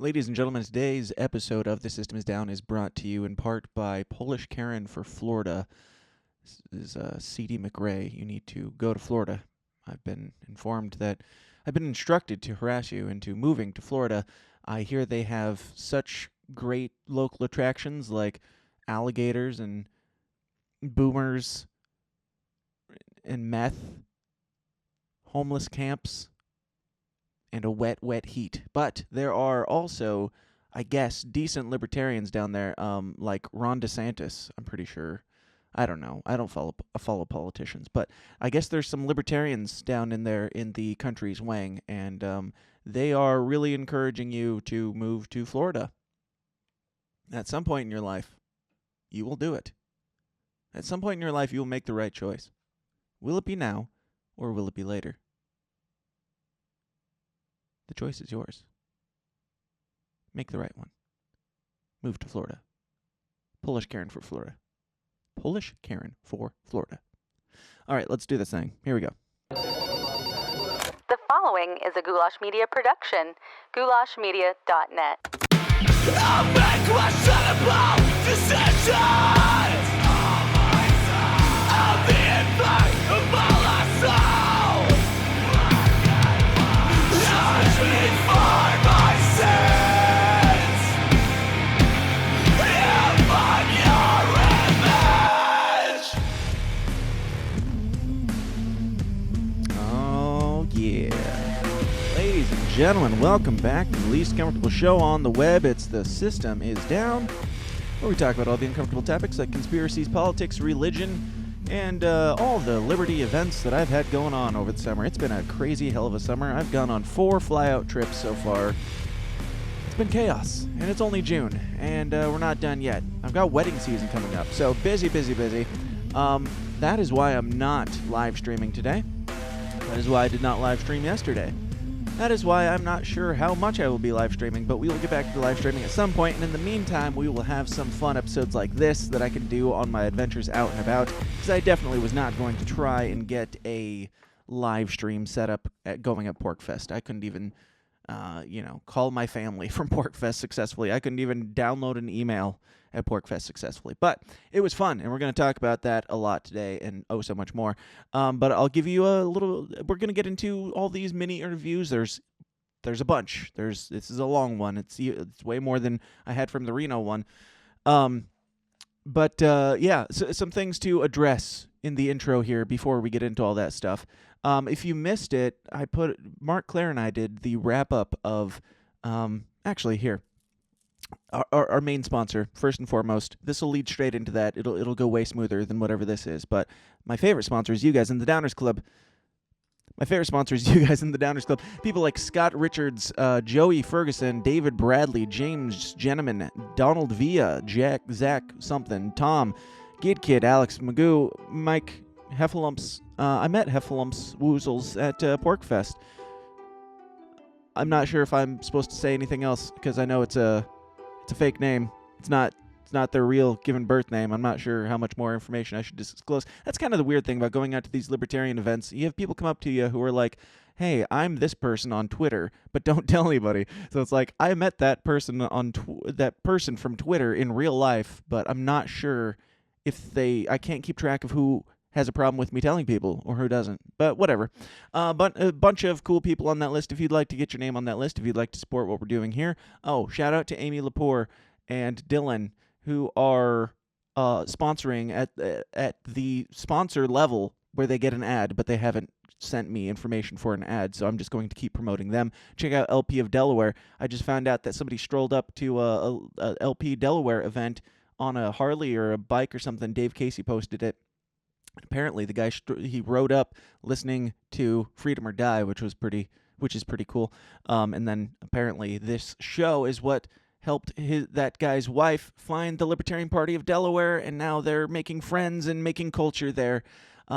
Ladies and gentlemen, today's episode of The System is Down is brought to you in part by Polish Karen for Florida. This is C.D. McRae. You need to go to Florida. I've been informed that I've been instructed to harass you into moving to Florida. I hear they have such great local attractions like alligators and boomers and meth, homeless camps, and a wet, wet heat. But there are also, I guess, decent libertarians down there, like Ron DeSantis, I'm pretty sure. I don't know. I don't follow politicians, but I guess there's some libertarians down in there in the country's wing, and they are really encouraging you to move to Florida. At some point in your life, you will do it. At some point in your life, you will make the right choice. Will it be now, or will it be later? The choice is yours. Make the right one. Move to Florida. Polish Karen for Florida. Polish Karen for Florida. All right, let's do this thing. Here we go. The following is a Goulash Media production. goulashmedia.net. I'll make questionable decisions. I'll be in fight of all I saw. Judge me for my sins. If I'm your image. Oh, yeah. Ladies and gentlemen, welcome back to the least comfortable show on the web. It's The System is Down, where we talk about all the uncomfortable topics like conspiracies, politics, religion, and all the Liberty events that I've had going on over the summer. It's been a crazy hell of a summer. I've gone on 4 fly-out trips so far. It's been chaos, and it's only June, and we're not done yet. I've got wedding season coming up, so busy. That is why I'm not live streaming today. That is why I did not live stream yesterday. That is why I'm not sure how much I will be live streaming, but we will get back to the live streaming at some point, and in the meantime, we will have some fun episodes like this that I can do on my adventures out and about, because I definitely was not going to try and get a live stream set up going at PorcFest. I couldn't even, call my family from PorcFest successfully. I couldn't even download an email at PorcFest successfully. But it was fun, and we're going to talk about that a lot today and oh so much more. But I'll give you a little... We're going to get into all these mini interviews. There's a bunch. This is a long one. It's way more than I had from the Reno one. So some things to address in the intro here before we get into all that stuff. If you missed it, Mark Claire and I did the wrap-up of... actually, here. Our main sponsor, first and foremost. This will lead straight into that. It'll go way smoother than whatever this is. But my favorite sponsor is you guys in the Downers Club. People like Scott Richards, Joey Ferguson, David Bradley, James Jenneman, Donald Villa, Zach something, Tom, Gid Kid, Alex Magoo, Mike Heffalumps. I met Heffalumps Woozles at PorcFest. I'm not sure if I'm supposed to say anything else because I know it's a fake name. It's not their real given birth name. I'm not sure how much more information I should disclose. That's kind of the weird thing about going out to these libertarian events. You have people come up to you who are like, hey, I'm this person on Twitter, but don't tell anybody. So it's like, I met that person that person from Twitter in real life, but I'm not sure I can't keep track of who has a problem with me telling people or who doesn't. But whatever. But a bunch of cool people on that list if you'd like to get your name on that list, if you'd like to support what we're doing here. Oh, shout out to Amy Lepore and Dylan, who are sponsoring at the sponsor level where they get an ad, but they haven't sent me information for an ad, so I'm just going to keep promoting them. Check out LP of Delaware. I just found out that somebody strolled up to a LP Delaware event on a Harley or a bike or something. Dave Casey posted it. Apparently, the guy he rode up listening to Freedom or Die, which is pretty cool. And then apparently, this show is what helped that guy's wife find the Libertarian Party of Delaware, and now they're making friends and making culture there.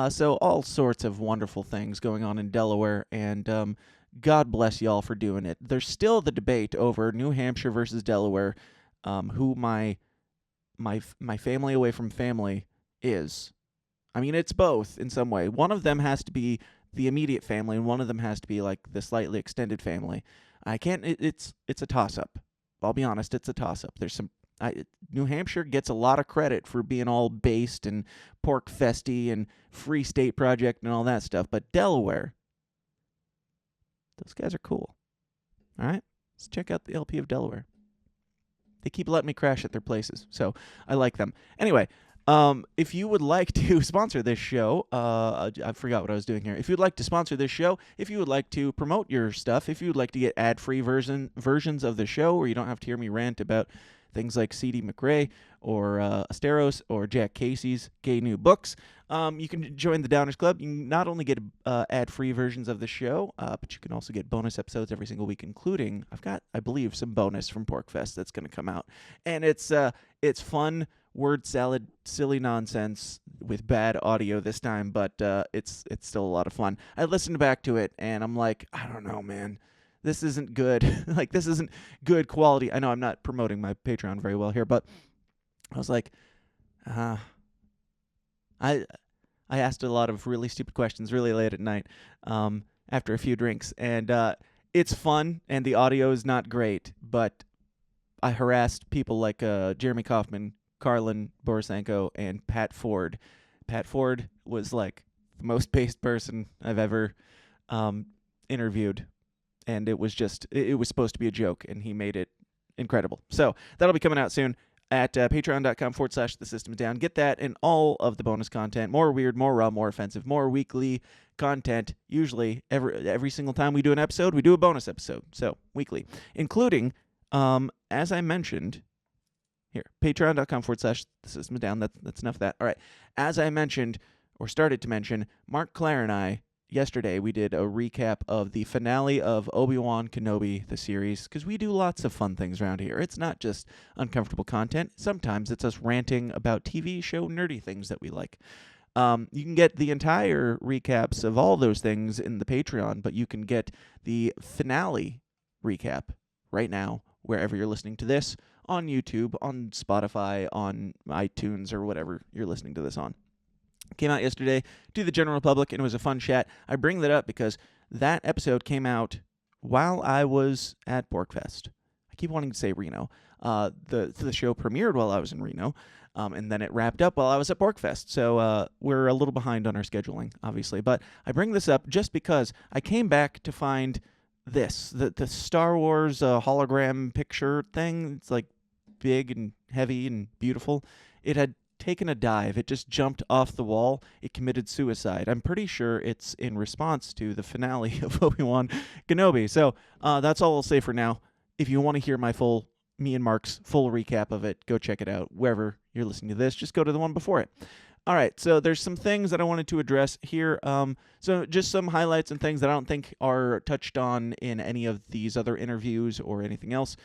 So all sorts of wonderful things going on in Delaware, and God bless y'all for doing it. There's still the debate over New Hampshire versus Delaware, who my family away from family is. I mean, it's both in some way. One of them has to be the immediate family, and one of them has to be like the slightly extended family. It's a toss-up. I'll be honest, it's a toss-up. New Hampshire gets a lot of credit for being all based and PorcFesty and Free State Project and all that stuff, but Delaware, those guys are cool. All right? Let's check out the LP of Delaware. They keep letting me crash at their places, so I like them. Anyway, if you would like to sponsor this show, I forgot what I was doing here. If you'd like to sponsor this show, if you would like to promote your stuff, if you would like to get ad-free versions of the show where you don't have to hear me rant about things like C.D. McRae or Asteros or Jack Casey's gay new books, you can join the Downers Club. You can not only get ad-free versions of the show, but you can also get bonus episodes every single week, including, I've got, I believe, some bonus from PorcFest that's going to come out. And it's fun, word salad, silly nonsense with bad audio this time, but it's still a lot of fun. I listened back to it, and I'm like, I don't know, man. This isn't good. Like, this isn't good quality. I know I'm not promoting my Patreon very well here, but I was like, I asked a lot of really stupid questions really late at night after a few drinks, and it's fun, and the audio is not great, but I harassed people like Jeremy Kauffman, Karlyn Borysenko, and Pat Ford. Pat Ford was like the most based person I've ever interviewed. And it was supposed to be a joke, and he made it incredible. So that'll be coming out soon at patreon.com/The System Is Down. Get that and all of the bonus content. More weird, more raw, more offensive, more weekly content. Usually, every single time we do an episode, we do a bonus episode. So, weekly. Including, as I mentioned, here, patreon.com/The System Is Down. That's enough of that. All right. As I mentioned, or started to mention, Mark Clare and I, yesterday, we did a recap of the finale of Obi-Wan Kenobi, the series, because we do lots of fun things around here. It's not just uncomfortable content. Sometimes it's us ranting about TV show nerdy things that we like. You can get the entire recaps of all those things in the Patreon, but you can get the finale recap right now, wherever you're listening to this, on YouTube, on Spotify, on iTunes, or whatever you're listening to this on. Came out yesterday to the general public, and it was a fun chat. I bring that up because that episode came out while I was at PorcFest. I keep wanting to say Reno. The show premiered while I was in Reno, and then it wrapped up while I was at PorcFest. So we're a little behind on our scheduling, obviously. But I bring this up just because I came back to find this, the Star Wars hologram picture thing. It's like big and heavy and beautiful. It had taken a dive. It just jumped off the wall. It committed suicide. I'm pretty sure it's in response to the finale of Obi-Wan Kenobi. So that's all I'll say for now. If you want to hear me and Mark's full recap of it, go check it out. Wherever you're listening to this, just go to the one before it. All right, so there's some things that I wanted to address here. So just some highlights and things that I don't think are touched on in any of these other interviews or anything else.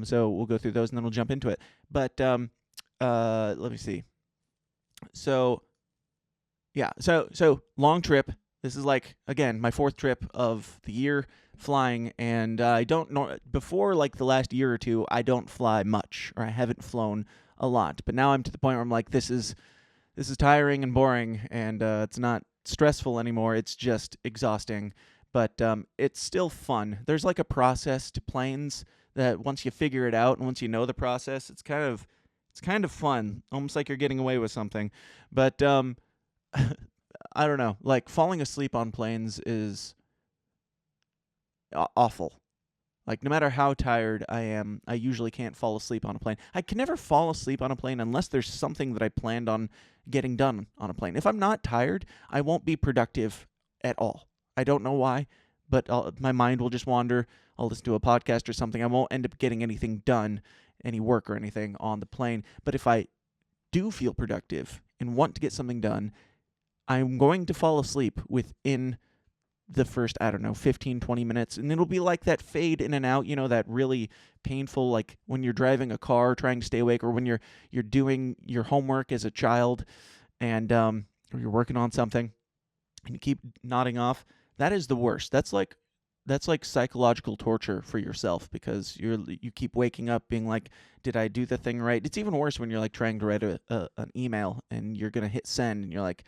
So we'll go through those and then we'll jump into it. But let me see. So long trip. This is like, again, my fourth trip of the year flying, and I don't know, before like the last year or two, I don't fly much, or I haven't flown a lot. But now I'm to the point where I'm like, this is tiring and boring, and it's not stressful anymore. It's just exhausting, but it's still fun. There's like a process to planes that once you figure it out and once you know the process, it's kind of fun, almost like you're getting away with something. But I don't know, like falling asleep on planes is awful. Like, no matter how tired I am, I usually can't fall asleep on a plane. I can never fall asleep on a plane unless there's something that I planned on getting done on a plane. If I'm not tired, I won't be productive at all. I don't know why, but my mind will just wander. I'll listen to a podcast or something. I won't end up getting anything done, any work or anything on the plane. But if I do feel productive and want to get something done, I'm going to fall asleep within the first, 15, 20 minutes. And it'll be like that fade in and out, that really painful, like when you're driving a car trying to stay awake, or when you're doing your homework as a child and or you're working on something and you keep nodding off. That is the worst. That's like psychological torture for yourself, because you keep waking up being like, did I do the thing right? It's even worse when you're like trying to write an email and you're going to hit send and you're like,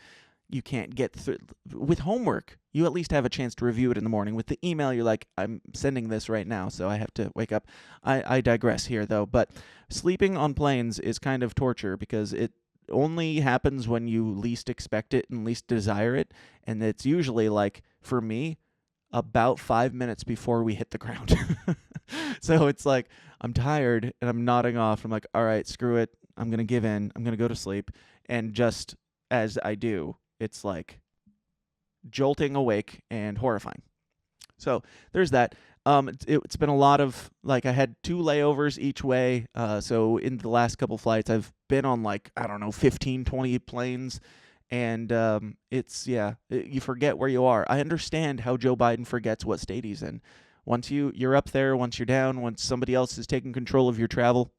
you can't get through. With homework, you at least have a chance to review it in the morning. With the email, you're like, I'm sending this right now, so I have to wake up. I digress here, though. But sleeping on planes is kind of torture because it only happens when you least expect it and least desire it. And it's usually, like, for me, about 5 minutes before we hit the ground. So it's like, I'm tired and I'm nodding off. I'm like, all right, screw it. I'm going to give in. I'm going to go to sleep. And just as I do, it's like jolting awake and horrifying. So there's that. It's been a lot of, like, I had 2 layovers each way. So in the last couple flights, I've been on, like, I don't know, 15, 20 planes. And you forget where you are. I understand how Joe Biden forgets what state he's in. Once you're up there, once you're down, once somebody else is taking control of your travel,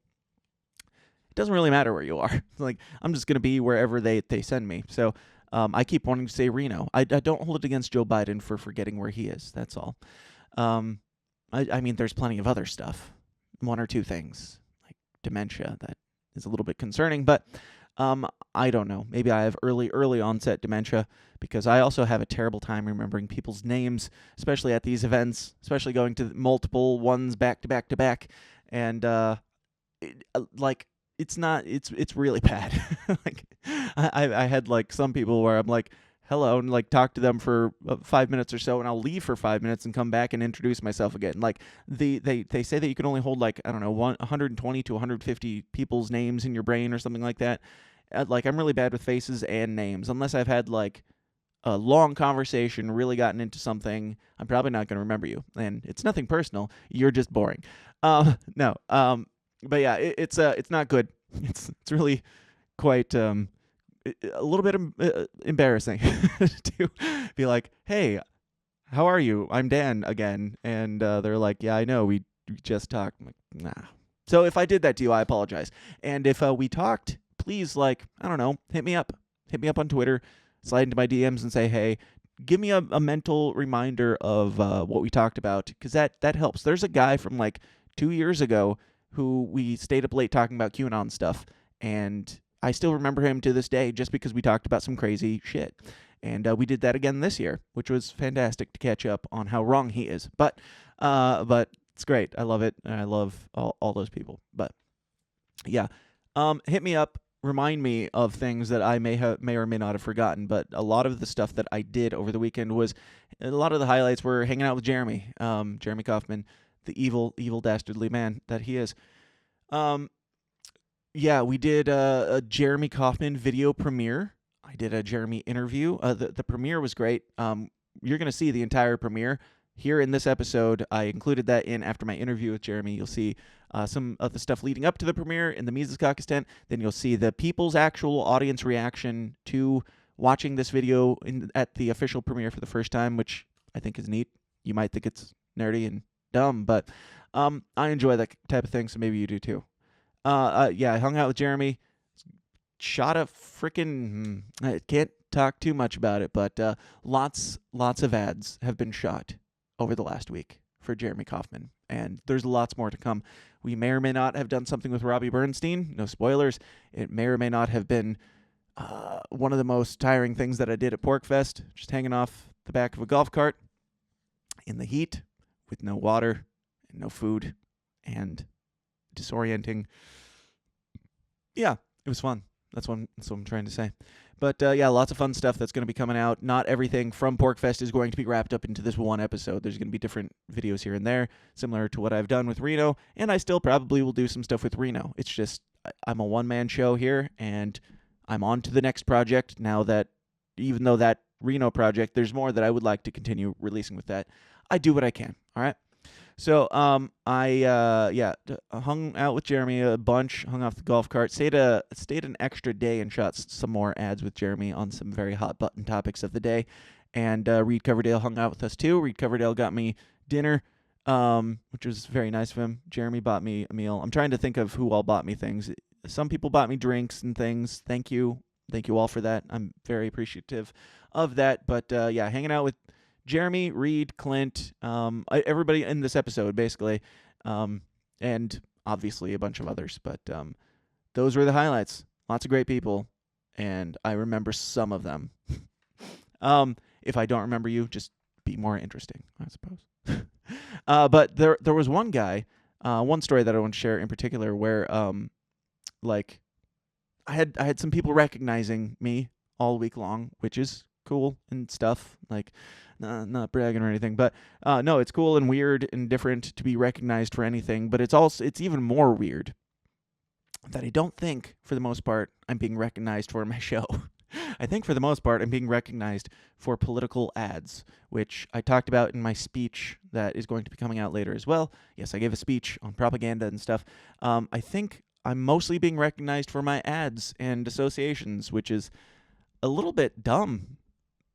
it doesn't really matter where you are. Like, I'm just going to be wherever they send me. So I keep wanting to say Reno. I don't hold it against Joe Biden for forgetting where he is. That's all. I mean, there's plenty of other stuff. 1 or 2 things, like dementia, that is a little bit concerning. But I don't know. Maybe I have early onset dementia because I also have a terrible time remembering people's names, especially at these events, especially going to multiple ones back to back to back. And it's really bad. Like I had like some people where I'm like, hello, and like talk to them for 5 minutes or so, and I'll leave for 5 minutes and come back and introduce myself again. Like they say that you can only hold, like, I don't know, 120 to 150 people's names in your brain or something like that. Like, I'm really bad with faces and names. Unless I've had like a long conversation, really gotten into something, I'm probably not going to remember you. And it's nothing personal. You're just boring. No. But yeah, it's not good. It's really quite a little bit embarrassing to be like, hey, how are you? I'm Dan again. And they're like, yeah, I know. We just talked. I'm like, nah. So if I did that to you, I apologize. And if we talked, please, like, I don't know, hit me up. Hit me up on Twitter. Slide into my DMs and say, hey, give me a mental reminder of what we talked about, because that helps. There's a guy from like 2 years ago who we stayed up late talking about QAnon stuff, and I still remember him to this day just because we talked about some crazy shit. And we did that again this year, which was fantastic to catch up on how wrong he is. But it's great. I love it. And I love all those people. But yeah, hit me up. Remind me of things that I may or may not have forgotten. But a lot of the stuff that I did over the weekend was, a lot of the highlights were hanging out with Jeremy Kauffman, the evil dastardly man that he is. Yeah, we did a Jeremy Kauffman video premiere. I did a Jeremy interview. The premiere was great. You're going to see the entire premiere here in this episode. I included that in after my interview with Jeremy. You'll see some of the stuff leading up to the premiere in the Mises Caucus tent. Then you'll see the people's actual audience reaction to watching this video at the official premiere for the first time, which I think is neat. You might think it's nerdy and dumb, but I enjoy that type of thing, so maybe you do too. Yeah, I hung out with Jeremy. Shot a freaking... I can't talk too much about it, but lots of ads have been shot over the last week for Jeremy Kauffman, and there's lots more to come. We may or may not have done something with Robbie Bernstein. No spoilers. It may or may not have been one of the most tiring things that I did at PorcFest, just hanging off the back of a golf cart in the heat with no water and no food and disorienting. Yeah, it was fun. That's what I'm trying to say. But yeah, lots of fun stuff that's going to be coming out. Not everything from PorcFest is going to be wrapped up into this one episode. There's going to be different videos here and there, similar to what I've done with Reno, and I still probably will do some stuff with Reno. It's just, I'm a one-man show here, and I'm on to the next project now that, even though that Reno project, there's more that I would like to continue releasing with that. I do what I can, all right? So I hung out with Jeremy a bunch, hung off the golf cart, stayed an extra day and shot some more ads with Jeremy on some very hot button topics of the day. And Reed Coverdale hung out with us too. Reed Coverdale got me dinner, which was very nice of him. Jeremy bought me a meal. I'm trying to think of who all bought me things. Some people bought me drinks and things. Thank you all for that. I'm very appreciative of that. But yeah, hanging out with Jeremy, Reed, Clint, everybody in this episode, basically, and obviously a bunch of others. But those were the highlights. Lots of great people, and I remember some of them. If I don't remember you, just be more interesting, I suppose. But there was one guy, one story that I want to share in particular where like I had some people recognizing me all week long, which is cool and stuff. Like, not bragging or anything, but no, it's cool and weird and different to be recognized for anything. But it's even more weird that I don't think, for the most part, I'm being recognized for my show. I think for the most part, I'm being recognized for political ads, which I talked about in my speech that is going to be coming out later as well. Yes, I gave a speech on propaganda and stuff. I think I'm mostly being recognized for my ads and associations, which is a little bit dumb,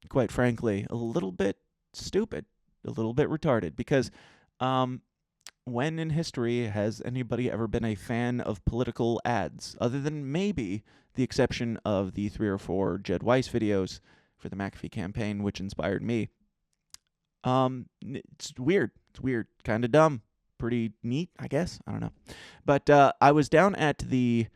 quite frankly, a little bit stupid, a little bit retarded, because when in history has anybody ever been a fan of political ads, other than maybe the exception of the 3 or 4 Jed Weiss videos for the McAfee campaign, which inspired me? It's weird. It's weird. Kind of dumb. Pretty neat, I guess. I don't know. But I was down at the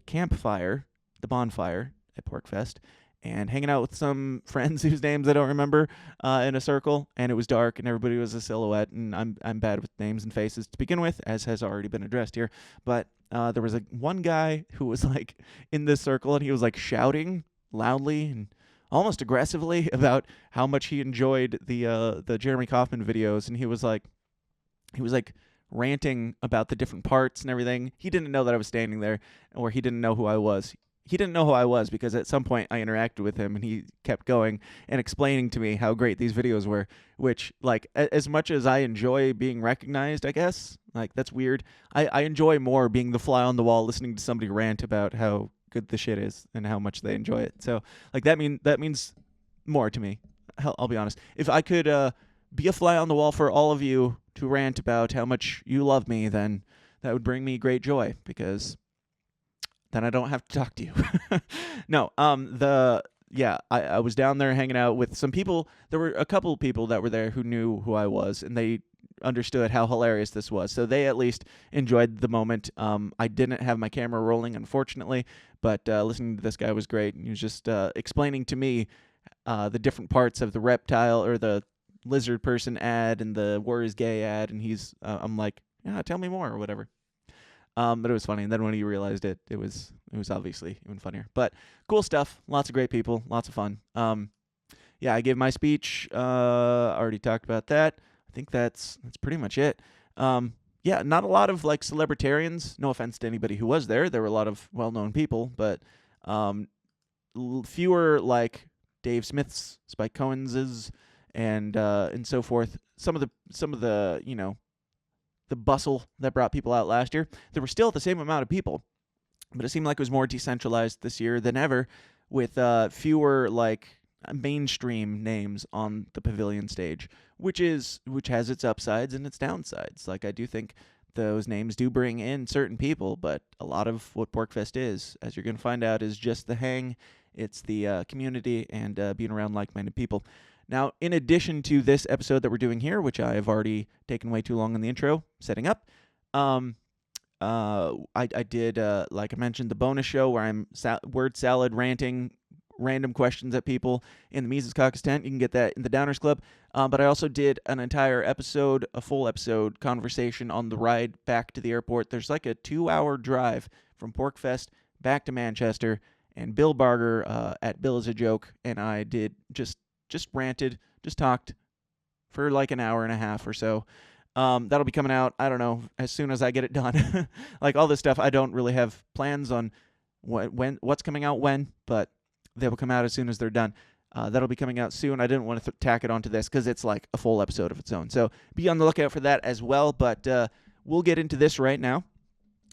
campfire, the bonfire at PorcFest, and hanging out with some friends whose names I don't remember in a circle, and it was dark, and everybody was a silhouette, and I'm bad with names and faces to begin with, as has already been addressed here. But there was one guy who was like in this circle, and he was like shouting loudly and almost aggressively about how much he enjoyed the Jeremy Kauffman videos, and he was like ranting about the different parts and everything. He didn't know that I was standing there, or he didn't know who I was. He didn't know who I was because at some point I interacted with him and he kept going and explaining to me how great these videos were, which, like, as much as I enjoy being recognized, I guess, like, that's weird. I enjoy more being the fly on the wall, listening to somebody rant about how good the shit is and how much they enjoy it. So, like, that means more to me. I'll be honest. If I could be a fly on the wall for all of you to rant about how much you love me, then that would bring me great joy, because then I don't have to talk to you. No, I was down there hanging out with some people. There were a couple of people that were there who knew who I was, and they understood how hilarious this was. So they at least enjoyed the moment. I didn't have my camera rolling, unfortunately, but listening to this guy was great. And he was just explaining to me the different parts of the reptile or the lizard person ad and the war is gay ad, and I'm like, yeah, tell me more or whatever. But it was funny, and then when he realized it was obviously even funnier. But cool stuff, lots of great people, lots of fun. Yeah, I gave my speech. Already talked about that. I think that's pretty much it. Yeah, not a lot of like celebritarians. No offense to anybody who was there. There were a lot of well-known people, but fewer like Dave Smith's, Spike Cohen's, and so forth. Some of the the bustle that brought people out last year. There were still the same amount of people, but it seemed like it was more decentralized this year than ever, with fewer like mainstream names on the pavilion stage, which has its upsides and its downsides. Like, I do think those names do bring in certain people, but a lot of what PorcFest is, as you're going to find out, is just the hang. It's the community and being around like-minded people. Now, in addition to this episode that we're doing here, which I have already taken way too long in the intro setting up, I did, like I mentioned, the bonus show where I'm word salad ranting random questions at people in the Mises Caucus tent. You can get that in the Downers Club. But I also did an entire episode, a full episode conversation on the ride back to the airport. There's like a 2-hour drive from PorcFest back to Manchester, and Bill Barger at Bill is a Joke, and I did just ranted, just talked for like an hour and a half or so. That'll be coming out, I don't know, as soon as I get it done. Like, all this stuff, I don't really have plans on what's coming out when, but they will come out as soon as they're done. That'll be coming out soon. I didn't want to tack it onto this because it's like a full episode of its own. So be on the lookout for that as well. But we'll get into this right now.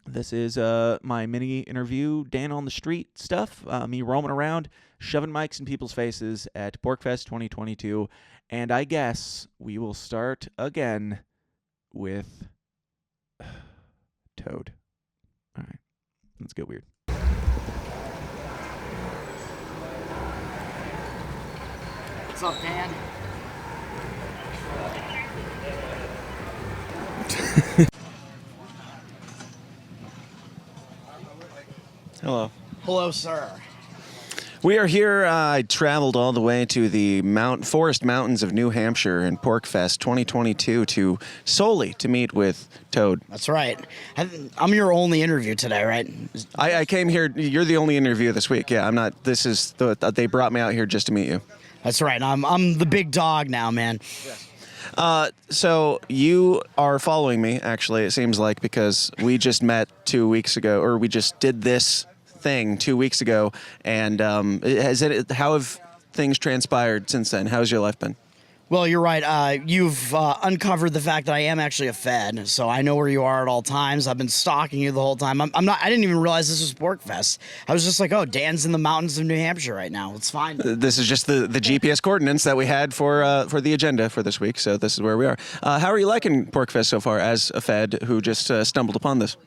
This is my mini interview, Dan on the Street stuff. Me roaming around, shoving mics in people's faces at PorcFest 2022. And I guess we will start again with Toad. All right, let's get weird. What's up, Dan? Hello. Hello, sir. We are here. I traveled all the way to the Forest Mountains of New Hampshire in PorcFest 2022 solely to meet with Toad. That's right. I'm your only interview today, right? I came here. You're the only interview this week. Yeah, I'm not. This is they brought me out here just to meet you. That's right. I'm the big dog now, man. So you are following me, actually, it seems like, because we just met 2 weeks ago, or we just did this thing 2 weeks ago, and how have things transpired since then? How's your life been? Well, you're right. You've uncovered the fact that I am actually a Fed, so I know where you are at all times. I've been stalking you the whole time. I'm not. I didn't even realize this was PorcFest. I was just like, oh, Dan's in the mountains of New Hampshire right now. It's fine. This is just the GPS coordinates that we had for the agenda for this week. So this is where we are. How are you liking PorcFest so far as a Fed who just stumbled upon this?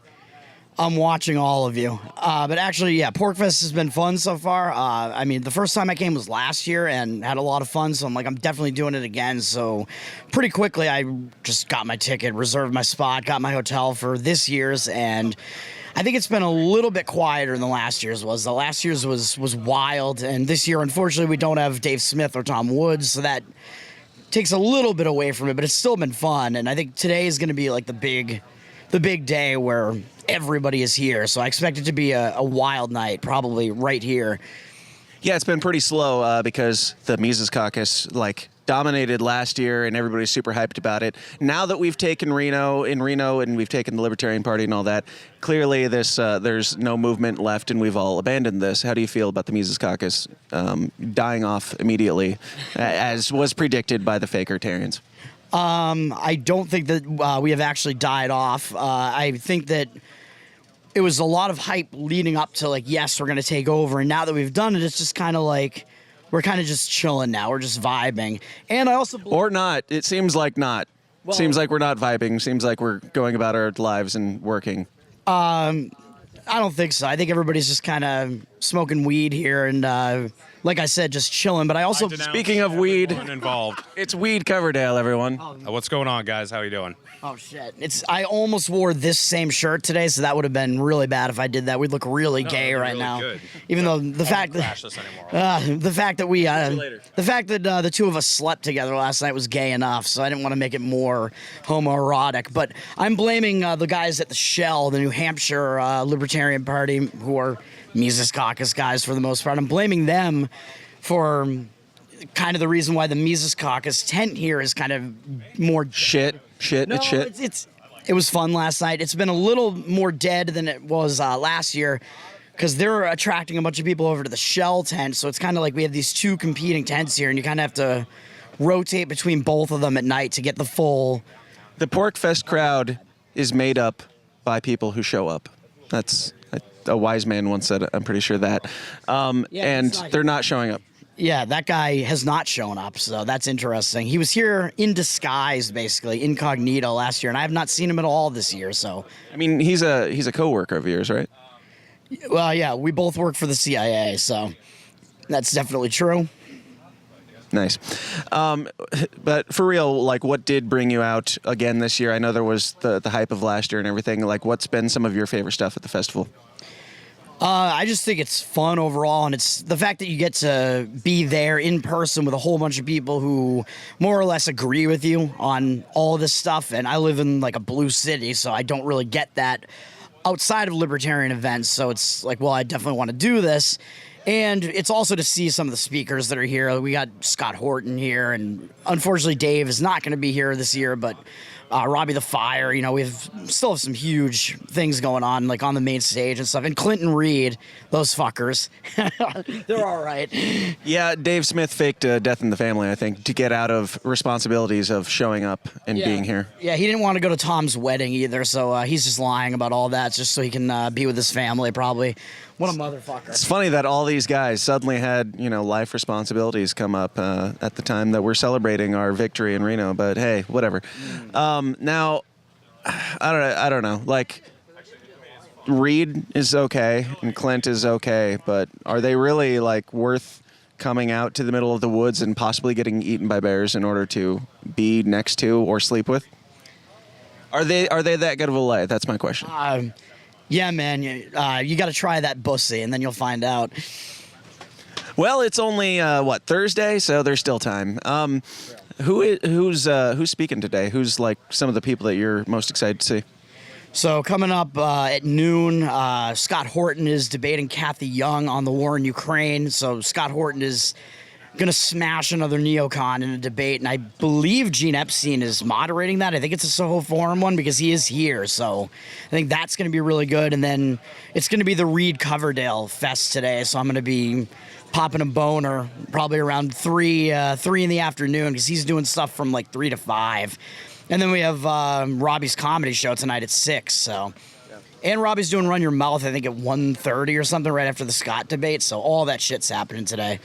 I'm watching all of you. But actually, yeah, PorcFest has been fun so far. I mean, the first time I came was last year and had a lot of fun, so I'm like, I'm definitely doing it again. So pretty quickly, I just got my ticket, reserved my spot, got my hotel for this year's, and I think it's been a little bit quieter than the last year's was. The last year's was wild, and this year, unfortunately, we don't have Dave Smith or Tom Woods, so that takes a little bit away from it, but it's still been fun, and I think today is going to be like the big day where everybody is here, so I expect it to be a wild night, probably right here. Yeah, it's been pretty slow because the Mises Caucus dominated last year, and everybody's super hyped about it. Now that we've taken Reno, and we've taken the Libertarian Party and all that, clearly there's no movement left, and we've all abandoned this. How do you feel about the Mises Caucus dying off immediately, as was predicted by the Fakertarians? I don't think that we have actually died off. I think that it was a lot of hype leading up to yes, we're going to take over. And now that we've done it, it's just kind of we're kind of just chilling now. We're just vibing. And I also or not. It seems like not. Well, seems like we're not vibing. Seems like we're going about our lives and working. I don't think so. I think everybody's just kind of smoking weed here and, like I said, just chilling. But I also, speaking of weed, involved. It's Weed Coverdale, everyone. What's going on, guys? How you doing? oh shit! I almost wore this same shirt today, so that would have been really bad if I did that. We'd look really gay right really now. good. Even though the fact that the fact that the two of us slept together last night was gay enough, so I didn't want to make it more homoerotic. But I'm blaming the guys at the Shell, the New Hampshire Libertarian Party, who are Mises Caucus guys for the most part. I'm blaming them for kind of the reason why the Mises Caucus tent here is kind of more shit. No, It's shit. It was fun last night. It's been a little more dead than it was last year because they're attracting a bunch of people over to the Shell tent. So it's kind of like we have these two competing tents here, and you kind of have to rotate between both of them at night to get the full. The PorcFest crowd is made up by people who show up. That's a wise man once said. I'm pretty sure that. And they're not showing up. Yeah, that guy has not shown up, so that's interesting. He was here in disguise, basically, incognito last year, and I have not seen him at all this year, so. I mean, he's a coworker of yours, right? Well, yeah, we both work for the CIA, so that's definitely true. Nice. But for real, what did bring you out again this year? I know there was the hype of last year and everything. What's been some of your favorite stuff at the festival? I just think it's fun overall, and it's the fact that you get to be there in person with a whole bunch of people who more or less agree with you on all this stuff. And I live in a blue city, so I don't really get that outside of libertarian events. So it's well, I definitely want to do this. And it's also to see some of the speakers that are here. We got Scott Horton here, and unfortunately Dave is not going to be here this year, but Robbie the Fire, we still have some huge things going on, on the main stage and stuff. And Clinton Reed, those fuckers, they're all right. Yeah, Dave Smith faked a death in the family, I think, to get out of responsibilities of showing up and being here. Yeah, he didn't want to go to Tom's wedding either, so he's just lying about all that just so he can be with his family, probably. What a motherfucker. It's funny that all these guys suddenly had, life responsibilities come up at the time that we're celebrating our victory in Reno, but hey, whatever. Now, I don't know. Reed is okay and Clint is okay, but are they really worth coming out to the middle of the woods and possibly getting eaten by bears in order to be next to or sleep with? Are they that good of a lay? That's my question. Yeah, man, you got to try that bussy, and then you'll find out. Well, it's only Thursday, so there's still time. Who's speaking today? Who's like some of the people that you're most excited to see? So coming up at noon, Scott Horton is debating Kathy Young on the war in Ukraine. So Scott Horton is going to smash another neocon in a debate, and I believe Gene Epstein is moderating that. I think it's a Soho Forum one because he is here, so I think that's going to be really good. And then it's going to be the Reed Coverdale Fest today, so I'm going to be popping a boner probably around 3 in the afternoon because he's doing stuff from like 3 to 5. And then we have Robbie's comedy show tonight at 6. So, and Robbie's doing Run Your Mouth, I think at 1:30 or something right after the Scott debate. So all that shit's happening today.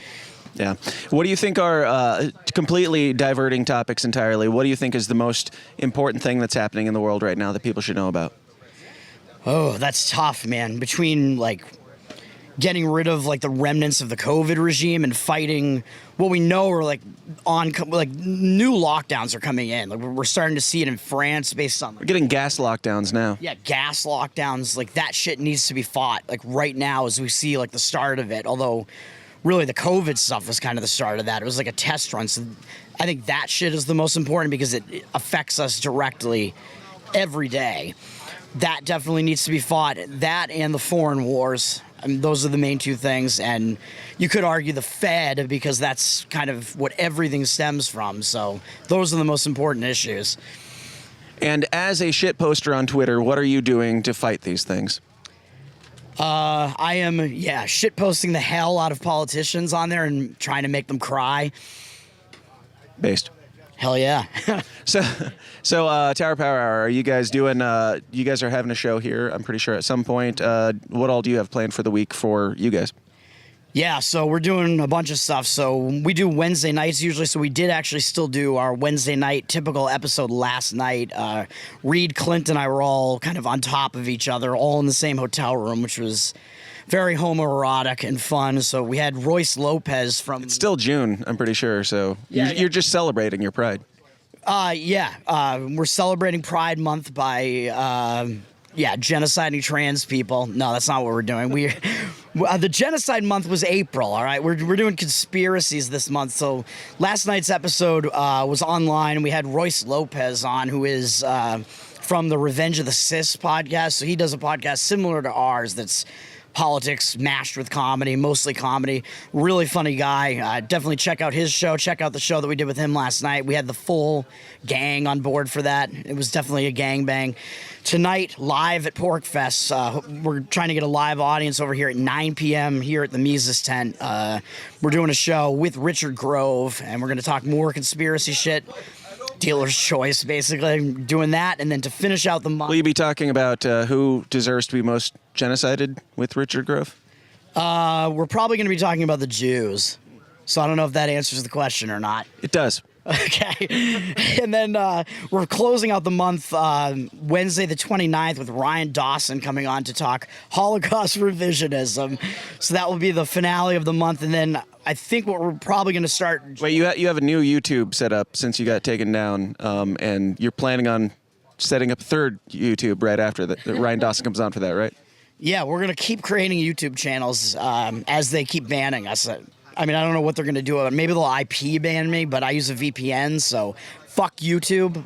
Yeah. What do you think are completely diverting topics entirely? What do you think is the most important thing that's happening in the world right now that people should know about? Oh, that's tough, man. Between like getting rid of like the remnants of the COVID regime and fighting what we know are like new lockdowns are coming in. Like we're starting to see it in France based on We're getting gas lockdowns now. Yeah, gas lockdowns. Like that shit needs to be fought like right now as we see like the start of it. Although really the COVID stuff was kind of the start of that. It was like a test run. So I think that shit is the most important because it affects us directly every day. That definitely needs to be fought. That and the foreign wars. I mean, those are the main two things. And you could argue the Fed because that's kind of what everything stems from. So those are the most important issues. And as a shit poster on Twitter, what are you doing to fight these things? I am, shit posting the hell out of politicians on there and trying to make them cry. Based. Hell yeah. So Tower Power Hour, are you guys doing, you guys are having a show here, I'm pretty sure, at some point. What all do you have planned for the week for you guys? Yeah, so we're doing a bunch of stuff. So we do Wednesday nights usually. So we did actually still do our Wednesday night typical episode last night. Reed, Clint, and I were all kind of on top of each other, all in the same hotel room, which was very homoerotic and fun. So we had Royce Lopez from... It's still June, I'm pretty sure, so you're just celebrating your pride. We're celebrating Pride Month by... genociding trans people. No, that's not what we're doing. The genocide month was April, all right? We're doing conspiracies this month. So last night's episode was online, and we had Royce Lopez on, who is from the Revenge of the Cis podcast. So he does a podcast similar to ours that's politics mashed with comedy, mostly comedy. Really funny guy. Definitely check out his show. Check out the show that we did with him last night. We had the full gang on board for that. It was definitely a gangbang. Tonight, live at PorcFest, we're trying to get a live audience over here at 9 p.m. here at the Mises tent. We're doing a show with Richard Grove, and we're going to talk more conspiracy shit. Dealer's choice, basically, doing that. And then to finish out the month... Will you be talking about who deserves to be most genocided with Richard Grove? We're probably going to be talking about the Jews. So I don't know if that answers the question or not. It does. Okay. And then we're closing out the month Wednesday the 29th with Ryan Dawson coming on to talk Holocaust revisionism. So that will be the finale of the month. And then I think what we're probably going to start... Wait, you have a new YouTube set up since you got taken down, and you're planning on setting up a third YouTube right after that. Ryan Dawson comes on for that, right? Yeah, we're going to keep creating YouTube channels as they keep banning us. I mean, I don't know what they're going to do. Maybe they'll IP ban me, but I use a VPN, so fuck YouTube.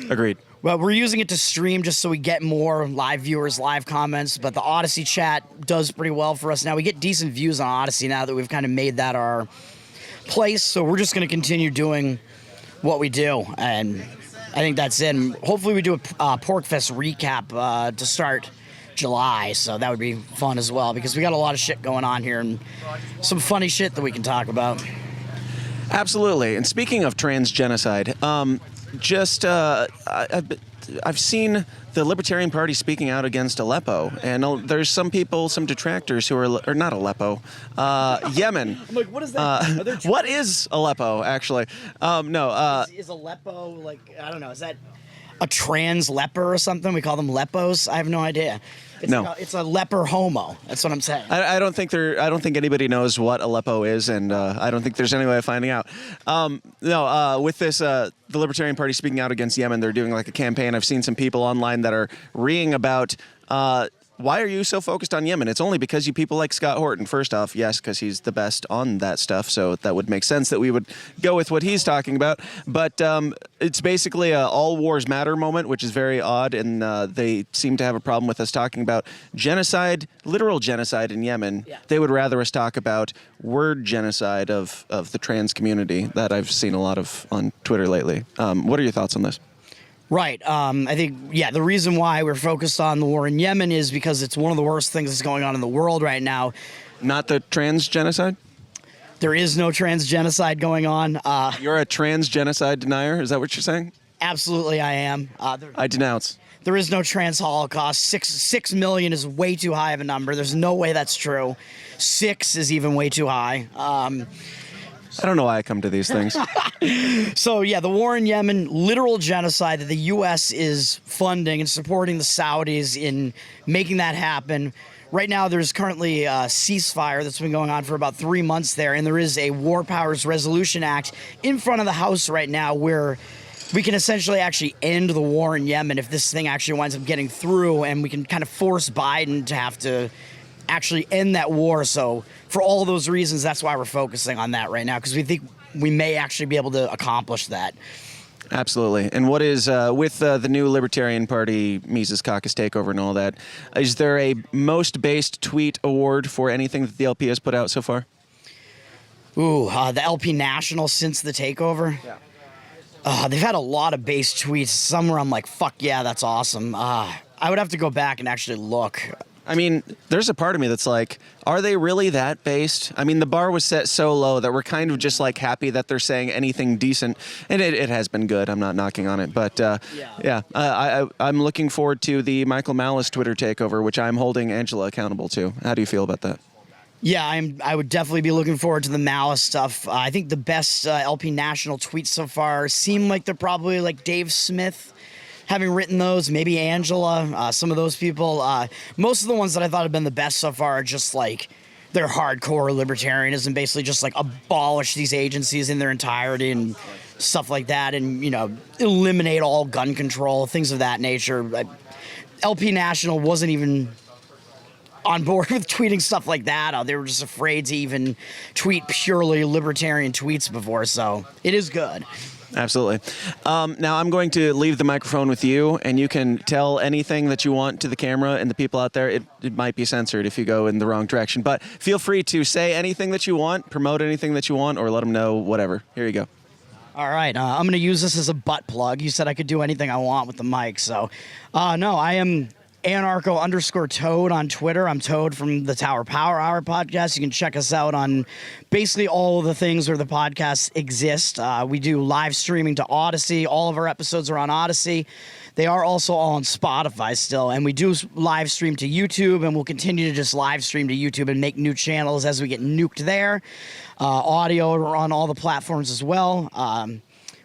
Agreed. Well, we're using it to stream just so we get more live viewers, live comments, but the Odyssey chat does pretty well for us now. We get decent views on Odyssey now that we've kind of made that our place, so we're just going to continue doing what we do, and I think that's it. And hopefully we do a PorcFest recap to start July, so that would be fun as well because we got a lot of shit going on here and some funny shit that we can talk about. Absolutely. And speaking of trans genocide, I've seen the Libertarian Party speaking out against Aleppo, and there's some people, some detractors who are not Aleppo, Yemen. I'm like, what is that? What is Aleppo, actually? Is Aleppo, like, I don't know, is that a trans leper or something? We call them lepos? I have no idea. It's a leper homo. That's what I'm saying. I don't think anybody knows what Aleppo is, and I don't think there's any way of finding out. With this, the Libertarian Party speaking out against Yemen, they're doing like a campaign. I've seen some people online that are reading about why are you so focused on Yemen? It's only because you people like Scott Horton. First off, yes, because he's the best on that stuff, so that would make sense that we would go with what he's talking about. But it's basically a all wars matter moment, which is very odd, and they seem to have a problem with us talking about genocide, literal genocide in Yemen. Yeah. They would rather us talk about word genocide of the trans community that I've seen a lot of on Twitter lately. What are your thoughts on this? Right. I think, the reason why we're focused on the war in Yemen is because it's one of the worst things that's going on in the world right now. Not the trans genocide? There is no trans genocide going on. You're a trans genocide denier? Is that what you're saying? Absolutely, I am. I denounce. There is no trans Holocaust. 6 million is way too high of a number. There's no way that's true. 6 is even way too high. I don't know why I come to these things. So, the war in Yemen, literal genocide that the U.S. is funding and supporting the Saudis in making that happen. Right now, there's currently a ceasefire that's been going on for about 3 months there, and there is a War Powers Resolution Act in front of the House right now where we can essentially actually end the war in Yemen if this thing actually winds up getting through, and we can kind of force Biden to have to actually end that war. So for all those reasons, that's why we're focusing on that right now, because we think we may actually be able to accomplish that. Absolutely. And what is, with the new Libertarian Party, Mises Caucus takeover and all that, is there a most based tweet award for anything that the LP has put out so far? Ooh, the LP National since the takeover? Yeah. They've had a lot of base tweets. Some where I'm like, fuck yeah, that's awesome. I would have to go back and actually look. I mean, there's a part of me that's like, are they really that based? I mean, the bar was set so low that we're kind of just like happy that they're saying anything decent. And it has been good. I'm not knocking on it. But I'm looking forward to the Michael Malice Twitter takeover, which I'm holding Angela accountable to. How do you feel about that? Yeah, I would definitely be looking forward to the Malice stuff. I think the best LP National tweets so far seem like they're probably like Dave Smith having written those, maybe Angela, some of those people. Most of the ones that I thought have been the best so far are just like they're hardcore libertarianism, basically just like abolish these agencies in their entirety and stuff like that, and eliminate all gun control, things of that nature. LP National wasn't even on board with tweeting stuff like that. They were just afraid to even tweet purely libertarian tweets before, so it is good. Absolutely. Now I'm going to leave the microphone with you, and you can tell anything that you want to the camera and the people out there. It might be censored if you go in the wrong direction, but feel free to say anything that you want, promote anything that you want, or let them know whatever. Here you go. All right. I'm going to use this as a butt plug. You said I could do anything I want with the mic, so no, I am anarcho_toad on Twitter. I'm Toad from the Tower Power Hour podcast. You can check us out on basically all of the things where the podcasts exist. We do live streaming to Odyssey. All of our episodes are on Odyssey. They are also all on Spotify still, and we do live stream to YouTube, and we'll continue to just live stream to YouTube and make new channels as we get nuked there. Audio are on all the platforms as well.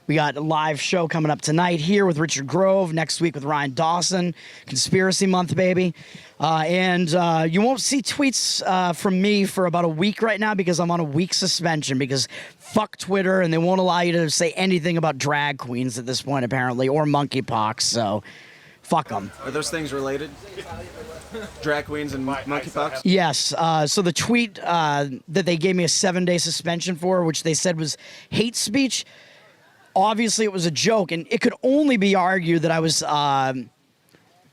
We got a live show coming up tonight here with Richard Grove, next week with Ryan Dawson, Conspiracy Month, baby. And you won't see tweets from me for about a week right now because I'm on a week suspension because fuck Twitter, and they won't allow you to say anything about drag queens at this point, apparently, or monkeypox, so fuck them. Are those things related? Drag queens and monkeypox? Yes. So the tweet that they gave me a 7-day suspension for, which they said was hate speech, obviously it was a joke, and it could only be argued that I was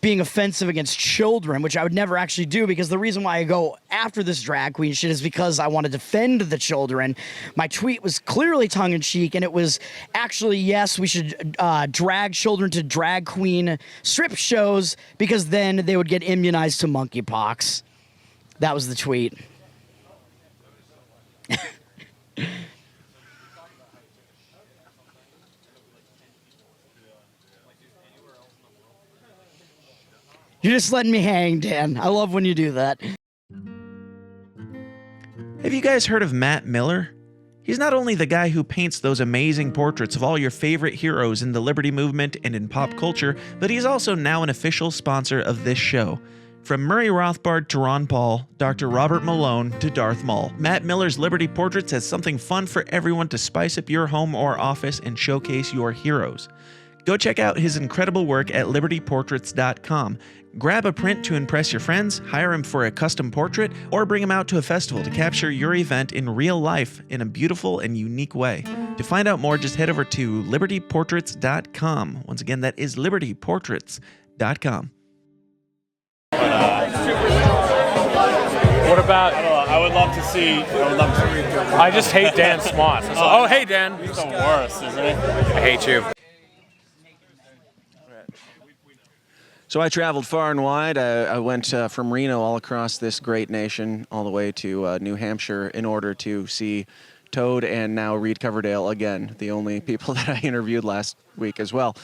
being offensive against children, which I would never actually do, because the reason why I go after this drag queen shit is because I want to defend the children. My tweet was clearly tongue-in-cheek, and it was actually, yes, we should drag children to drag queen strip shows because then they would get immunized to monkeypox. That was the tweet. You're just letting me hang, Dan. I love when you do that. Have you guys heard of Matt Miller? He's not only the guy who paints those amazing portraits of all your favorite heroes in the Liberty Movement and in pop culture, but he's also now an official sponsor of this show. From Murray Rothbard to Ron Paul, Dr. Robert Malone to Darth Maul, Matt Miller's Liberty Portraits has something fun for everyone to spice up your home or office and showcase your heroes. Go check out his incredible work at libertyportraits.com. Grab a print to impress your friends, hire him for a custom portrait, or bring him out to a festival to capture your event in real life in a beautiful and unique way. To find out more, just head over to libertyportraits.com. Once again, that is libertyportraits.com. What about? I would love to see. I just hate Dan Smoss. Oh, hey Dan. He's the worst, isn't he? I hate you. So I traveled far and wide. I went from Reno all across this great nation, all the way to New Hampshire in order to see Toad and now Reed Coverdale again, the only people that I interviewed last week as well.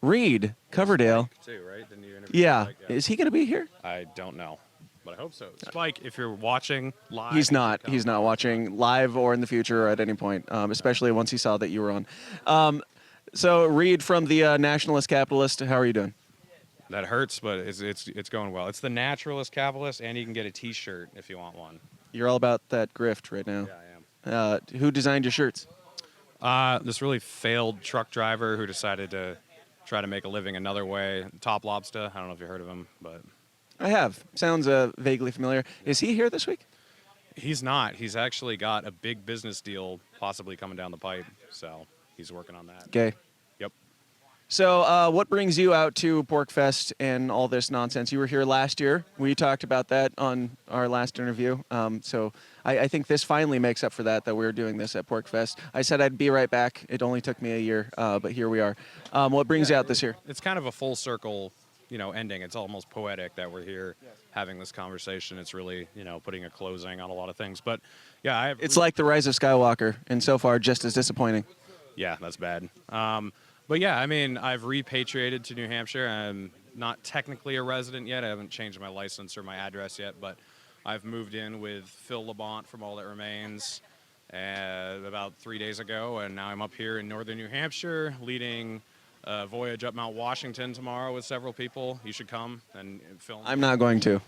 Reed Coverdale. Too, right? Didn't you interview Yeah. Spike? Is he going to be here? I don't know, but I hope so. Spike, if you're watching live. He's not. come. He's not watching live or in the future or at any point, especially once he saw that you were on. So Reed from the Nationalist Capitalist, how are you doing? That hurts, but it's going well. It's the Naturalist Capitalist, and you can get a T-shirt if you want one. You're all about that grift right now. Yeah, I am. Who designed your shirts? This really failed truck driver who decided to try to make a living another way. Top Lobster. I don't know if you heard of him, but I have. Sounds vaguely familiar. Is he here this week? he's not. He's actually got a big business deal possibly coming down the pipe, so he's working on that. Okay. Yep. So what brings you out to PorcFest and all this nonsense? You were here last year. We talked about that on our last interview. So I think this finally makes up for that we're doing this at PorcFest. I said I'd be right back. It only took me a year, but here we are. What brings you out this year? It's kind of a full circle, ending. It's almost poetic that we're here having this conversation. It's really, putting a closing on a lot of things. But yeah, It's like the Rise of Skywalker, and so far just as disappointing. Yeah, that's bad. But yeah, I mean, I've repatriated to New Hampshire. I'm not technically a resident yet. I haven't changed my license or my address yet, but I've moved in with Phil Labonte from All That Remains about 3 days ago, and now I'm up here in northern New Hampshire leading a voyage up Mount Washington tomorrow with several people. You should come and film. I'm not going to.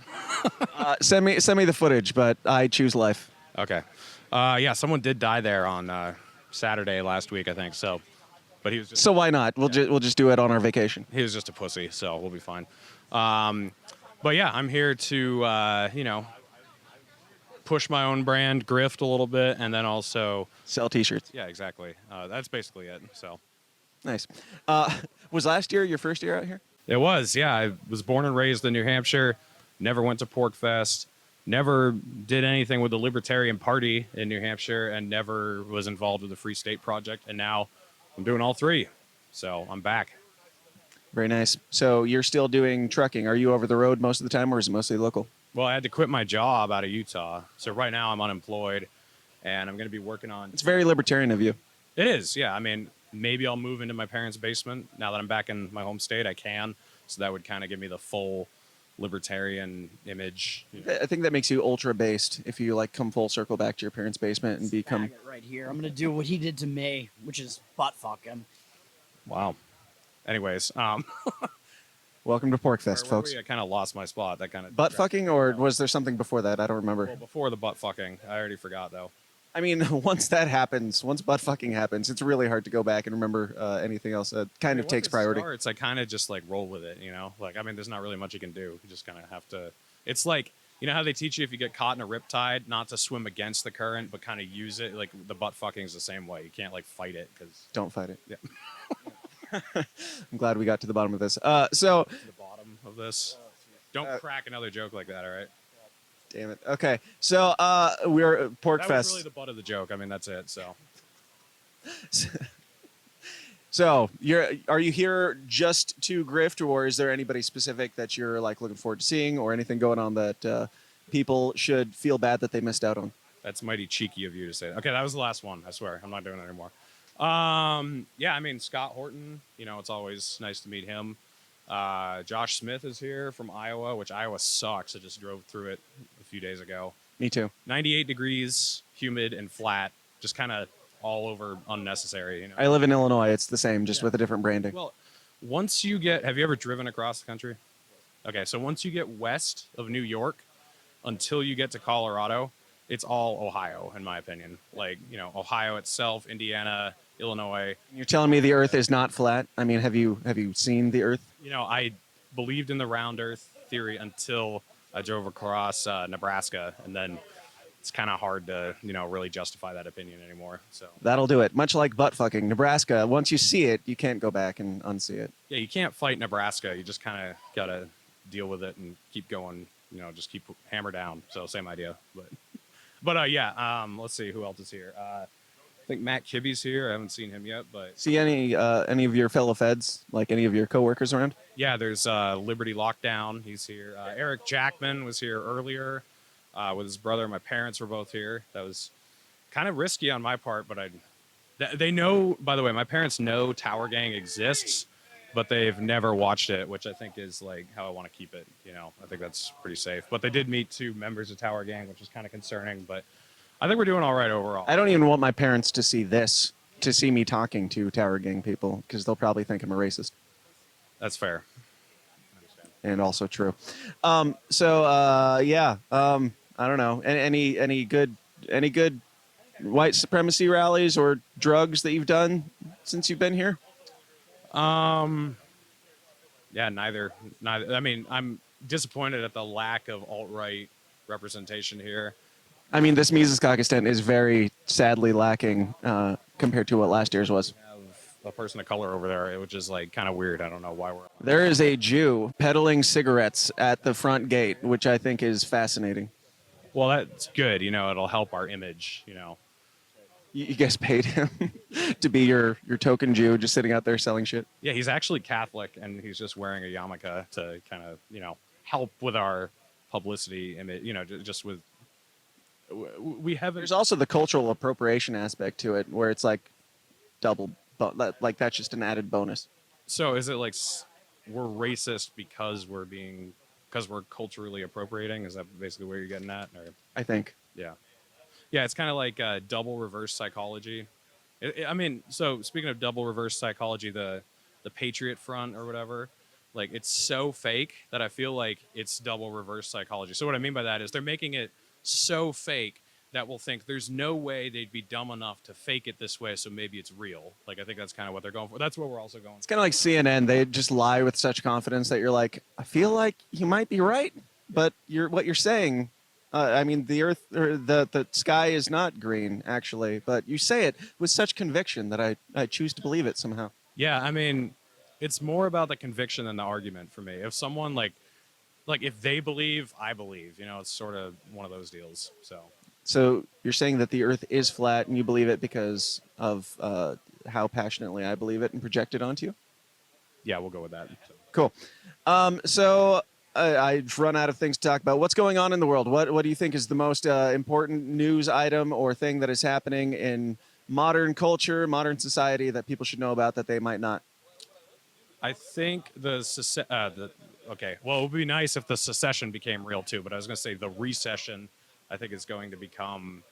Send me the footage, but I choose life. Okay. Yeah, someone did die there on Saturday last week, I think. But he was just, So why not? We'll just do it on our vacation. he was just a pussy, so we'll be fine. But yeah, I'm here to push my own brand, grift a little bit, and then also Sell T-shirts. yeah, exactly. That's basically it. So Nice. Was last year your first year out here? it was, yeah. I was born and raised in New Hampshire. Never went to PorcFest. Never did anything with the Libertarian Party in New Hampshire, and never was involved with the Free State Project. And now I'm doing all three, so I'm back. Very nice. So you're still doing trucking. Are you over the road most of the time, or is it mostly local? Well, I had to quit my job out of Utah, so right now I'm unemployed, and I'm going to be working on. It's very libertarian of you. It is, yeah. I mean, maybe I'll move into my parents' basement now that I'm back in my home state. I can, so that would kind of give me the full libertarian image. I think that makes you ultra based if you come full circle back to your parents' basement and become. Snag it right here. I'm gonna do what he did to me, which is butt fucking. Wow. Anyways, Welcome to PorcFest, folks. I kind of lost my spot. That kind of Butt fucking, or was there something before that? I don't remember. Well, before the butt fucking, I already forgot though. I mean, once butt fucking happens, it's really hard to go back and remember anything else. It kind of takes priority. Starts, I kind of just roll with it, there's not really much you can do. You just kind of have to. It's like, how they teach you if you get caught in a riptide, not to swim against the current, but kind of use it. Like the butt fucking is the same way. You can't fight it because. Don't fight it. Yeah. I'm glad we got to the bottom of this. So. The bottom of this. Don't crack another joke like that, all right? Damn it. Okay. So we're PorcFest. That was really the butt of the joke. I mean, that's it. So. So are you here just to grift, or is there anybody specific that you're looking forward to seeing, or anything going on that people should feel bad that they missed out on? That's mighty cheeky of you to say that. Okay, that was the last one. I swear, I'm not doing it anymore. Yeah, I mean Scott Horton. It's always nice to meet him. Josh Smith is here from Iowa, which Iowa sucks. I just drove through it a few days ago. Me too. 98 degrees, humid and flat, just kind of all over unnecessary. I live in Illinois. It's the same, just with a different branding. Well, once you get, have you ever driven across the country? Okay, so once you get west of New York until you get to Colorado, it's all Ohio, in my opinion. Ohio itself, Indiana, Illinois. You're telling me the Earth is not flat? I mean, have you seen the Earth? You know, I believed in the round Earth theory until I drove across Nebraska, and then it's kind of hard to, really justify that opinion anymore. So That'll do it. Much like butt fucking. Nebraska, once you see it, you can't go back and unsee it. yeah, you can't fight Nebraska. You just kind of gotta deal with it and keep going. Just keep hammer down. So same idea, but yeah. Let's see who else is here. I think Matt Kibbe's here. I haven't seen him yet, but See any of your fellow feds, like any of your coworkers around? yeah, there's Liberty Lockdown. He's here. Eric Jackman was here earlier with his brother. My parents were both here. That was kind of risky on my part, but they know. By the way, my parents know Tower Gang exists, but they've never watched it, which I think is like how I want to keep it. I think that's pretty safe. But they did meet 2 members of Tower Gang, which is kind of concerning. But I think we're doing all right overall. I don't even want my parents to see this, to see me talking to Tower Gang people, because they'll probably think I'm a racist. That's fair. And also true. Yeah. I don't know. Any good white supremacy rallies or drugs that you've done since you've been here? Yeah, neither. I mean, I'm disappointed at the lack of alt-right representation here. I mean, this Mises Caucus tent is very sadly lacking compared to what last year's was. Have a person of color over there, which is like kind of weird. I don't know why we're. There is a Jew peddling cigarettes at the front gate, which I think is fascinating. Well, that's good. It'll help our image. You guys paid him to be your token Jew just sitting out there selling shit? Yeah, he's actually Catholic, and he's just wearing a yarmulke to kind of, help with our publicity image. Just with we haven't. There's also the cultural appropriation aspect to it, where it's like double, like that's just an added bonus. So is it like we're racist because we're culturally appropriating? Is that basically where you're getting at? Or? I think. Yeah. Yeah, it's kind of like double reverse psychology. I mean, so speaking of double reverse psychology, the Patriot Front or whatever, like it's so fake that I feel like it's double reverse psychology. So what I mean by that is they're making it so fake that we'll think there's no way they'd be dumb enough to fake it this way, so maybe it's real. Like I think that's kind of what they're going for. That's what we're also going for. It's kind of like CNN. They just lie with such confidence that you're like, I feel like you might be right, but what you're saying. I mean, the earth or the sky is not green, actually, but you say it with such conviction that I choose to believe it somehow. Yeah, I mean, it's more about the conviction than the argument for me. If someone like if they believe, I believe. It's sort of one of those deals. So you're saying that the earth is flat and you believe it because of how passionately I believe it and project it onto you? Yeah, we'll go with that. Cool. I've run out of things to talk about. What's going on in the world? What do you think is the most important news item or thing that is happening in modern culture, modern society that people should know about that they might not? I think okay. Well, it would be nice if the secession became real too, but I was going to say the recession, I think, is going to become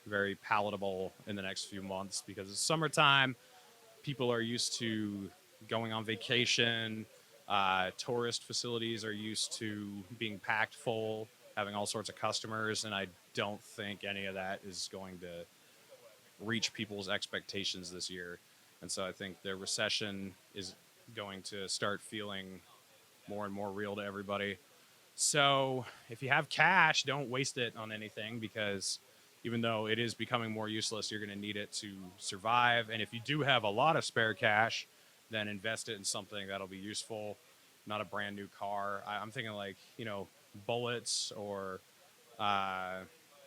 very palatable in the next few months because it's summertime. People are used to going on vacation. Tourist facilities are used to being packed full, having all sorts of customers, and I don't think any of that is going to reach people's expectations this year. And so I think the recession is going to start feeling more and more real to everybody. So if you have cash, don't waste it on anything because even though it is becoming more useless, you're going to need it to survive. And if you do have a lot of spare cash, then invest it in something that'll be useful, not a brand new car. I'm thinking like, bullets or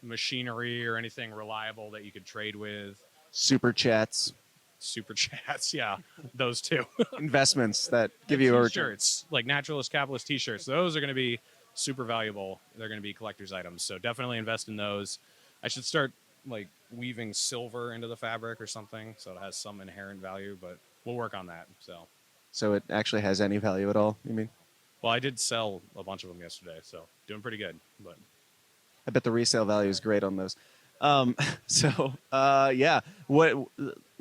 machinery or anything reliable that you could trade with. Super chats. Super chats, yeah, those two. Investments that give you a return. T-shirts, like naturalist capitalist T-shirts. Those are going to be super valuable. They're going to be collector's items. So definitely invest in those. I should start like weaving silver into the fabric or something so it has some inherent value, but we'll work on that. So it actually has any value at all, you mean? Well, I did sell a bunch of them yesterday, so doing pretty good. But I bet the resale value is great on those. Yeah. What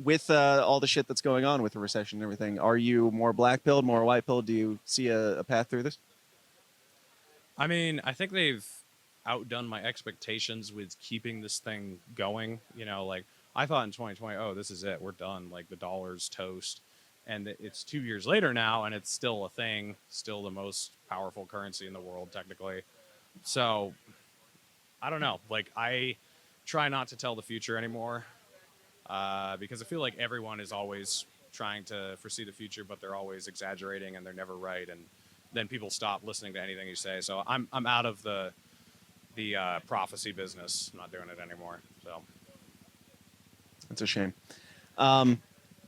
with all the shit that's going on with the recession and everything, are you more black-pilled, more white-pilled? Do you see a path through this? I mean, I think they've outdone my expectations with keeping this thing going. Like I thought in 2020, oh, this is it. We're done. Like the dollar's toast. And it's 2 years later now, and it's still a thing, still the most powerful currency in the world, technically. So I don't know. Like, I try not to tell the future anymore because I feel like everyone is always trying to foresee the future, but they're always exaggerating and they're never right. And then people stop listening to anything you say. So I'm out of the prophecy business. I'm not doing it anymore. So That's a shame.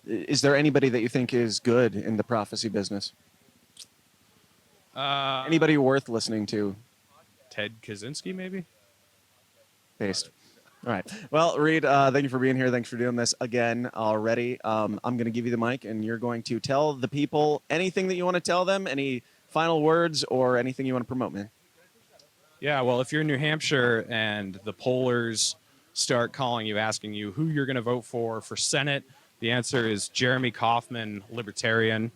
Is there anybody that you think is good in the prophecy business? Anybody worth listening to? Ted Kaczynski, maybe? Based. All right. Well, Reed, thank you for being here. Thanks for doing this again already. I'm going to give you the mic, and you're going to tell the people anything that you want to tell them, any final words or anything you want to promote, man. Yeah, well, if you're in New Hampshire and the pollers start calling you, asking you who you're going to vote for Senate, the answer is Jeremy Kauffman, Libertarian.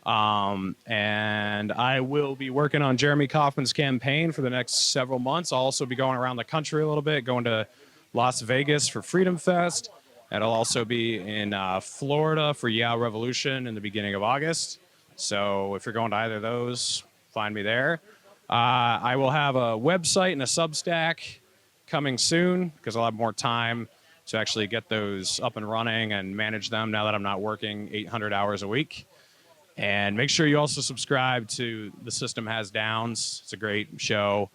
And I will be working on Jeremy Kauffman's campaign for the next several months. I'll also be going around the country a little bit, going to Las Vegas for Freedom Fest. And I'll also be in Florida for Yeah Revolution in the beginning of August. So if you're going to either of those, find me there. I will have a website and a Substack coming soon because I'll have more time to actually get those up and running and manage them now that I'm not working 800 hours a week. And make sure you also subscribe to The System Has Downs. It's a great show.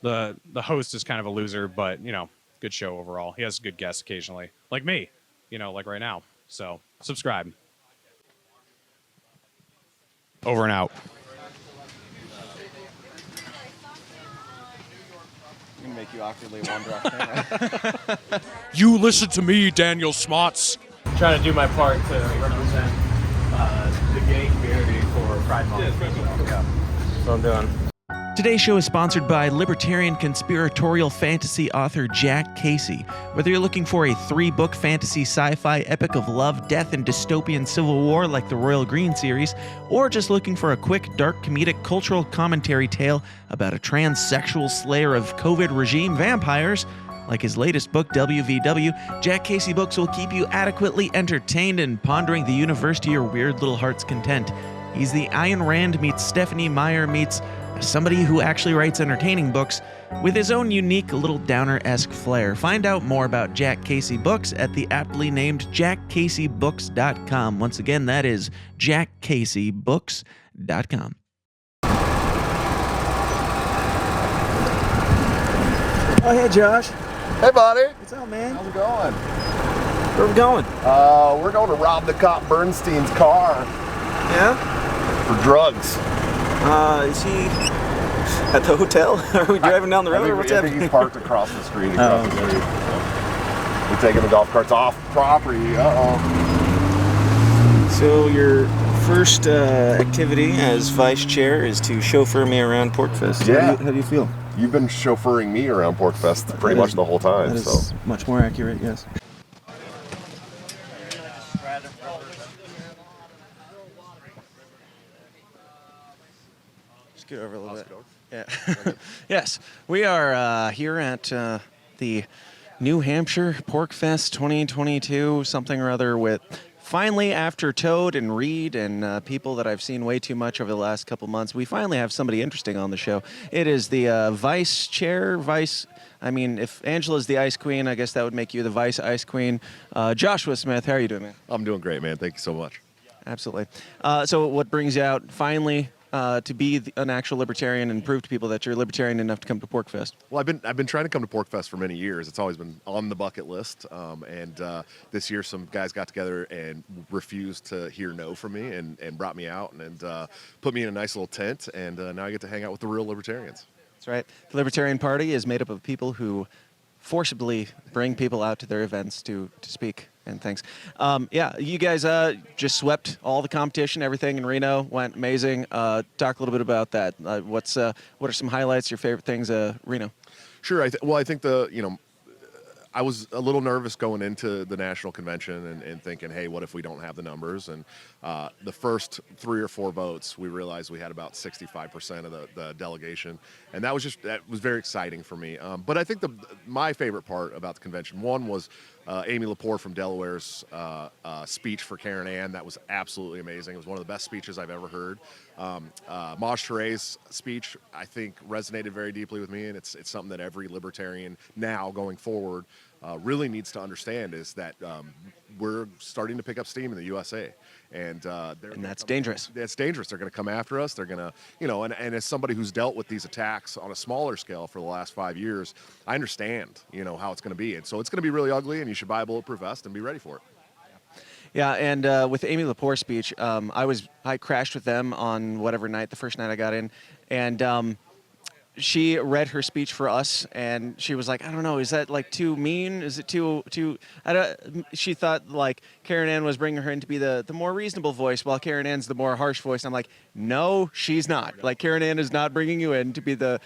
The host is kind of a loser, but, you know, good show overall. He has good guests occasionally, like me, you know, like right now. So subscribe. Over and out. I'm going to make you awkwardly wander off camera. You listen to me, Daniel Smots. Trying to do my part to represent the gay community for Pride Month. Yeah. That's what I'm doing. Today's show is sponsored by libertarian conspiratorial fantasy author Jack Casey. Whether you're looking for a 3-book fantasy sci-fi epic of love, death, and dystopian civil war like the Royal Green series, or just looking for a quick, dark, comedic, cultural commentary tale about a transsexual slayer of COVID regime vampires, like his latest book, WVW, Jack Casey Books will keep you adequately entertained and pondering the universe to your weird little heart's content. He's the Ayn Rand meets Stephanie Meyer meets somebody who actually writes entertaining books with his own unique little downer-esque flair. Find out more about Jack Casey Books at the aptly named jackcaseybooks.com. Once again, that is jackcaseybooks.com. Oh, hey, Josh. Hey, buddy. What's up, man? How's it going? Where are we going? We're going to rob the cop Bernstein's car Yeah? for drugs. Is he at the hotel? Are we driving down the road, or what's I happening? think he's parked across the street. Across the street. We're taking the golf carts off property. So your first activity as vice chair is to chauffeur me around PorcFest. Yeah. How do you feel? You've been chauffeuring me around PorcFest pretty much the whole time. That is much more accurate, yes. Just get over a little bit. Yeah. Yes, we are here at the New Hampshire PorcFest 2022, something or other, with finally, after Toad and Reed and people that I've seen way too much over the last couple months, we finally have somebody interesting on the show. It is the vice chair, I mean, if Angela's the ice queen, I guess that would make you the vice ice queen. Joshua Smith, how are you doing, man? I'm doing great, man. Thank you so much. Absolutely. So what brings you out finally to be an actual libertarian and prove to people that you're libertarian enough to come to PorcFest? Well, I've been trying to come to PorcFest for many years. It's always been on the bucket list. And this year, some guys got together and refused to hear no from me and brought me out and put me in a nice little tent. And now I get to hang out with the real libertarians. That's right. The Libertarian Party is made up of people who forcibly bring people out to their events to speak and things. Yeah, you guys just swept all the competition, everything in Reno went amazing. Talk a little bit about that. What are some highlights, your favorite things, Reno? Sure. I think I was a little nervous going into the national convention and thinking, hey, what if we don't have the numbers? And the first 3 or 4 votes, we realized we had about 65% of the delegation, and that was very exciting for me. But I think my favorite part about the convention, one was Amy Lepore from Delaware's speech for Karen Ann. That was absolutely amazing. It was one of the best speeches I've ever heard. Maj Touré's speech, I think, resonated very deeply with me, and it's something that every libertarian now going forward really needs to understand, is that we're starting to pick up steam in the USA. And that's dangerous. That's dangerous. They're going to come after us. They're going to, and as somebody who's dealt with these attacks on a smaller scale for the last 5 years, I understand, how it's going to be. And so it's going to be really ugly, and you should buy a bulletproof vest and be ready for it. Yeah, and with Amy Lepore's speech, I crashed with them on whatever night, the first night I got in, and she read her speech for us, and she was like, I don't know, is that like too mean? Is it too? She thought like Karen Ann was bringing her in to be the more reasonable voice, while Karen Ann's the more harsh voice. I'm like, no, she's not. Like Karen Ann is not bringing you in to be the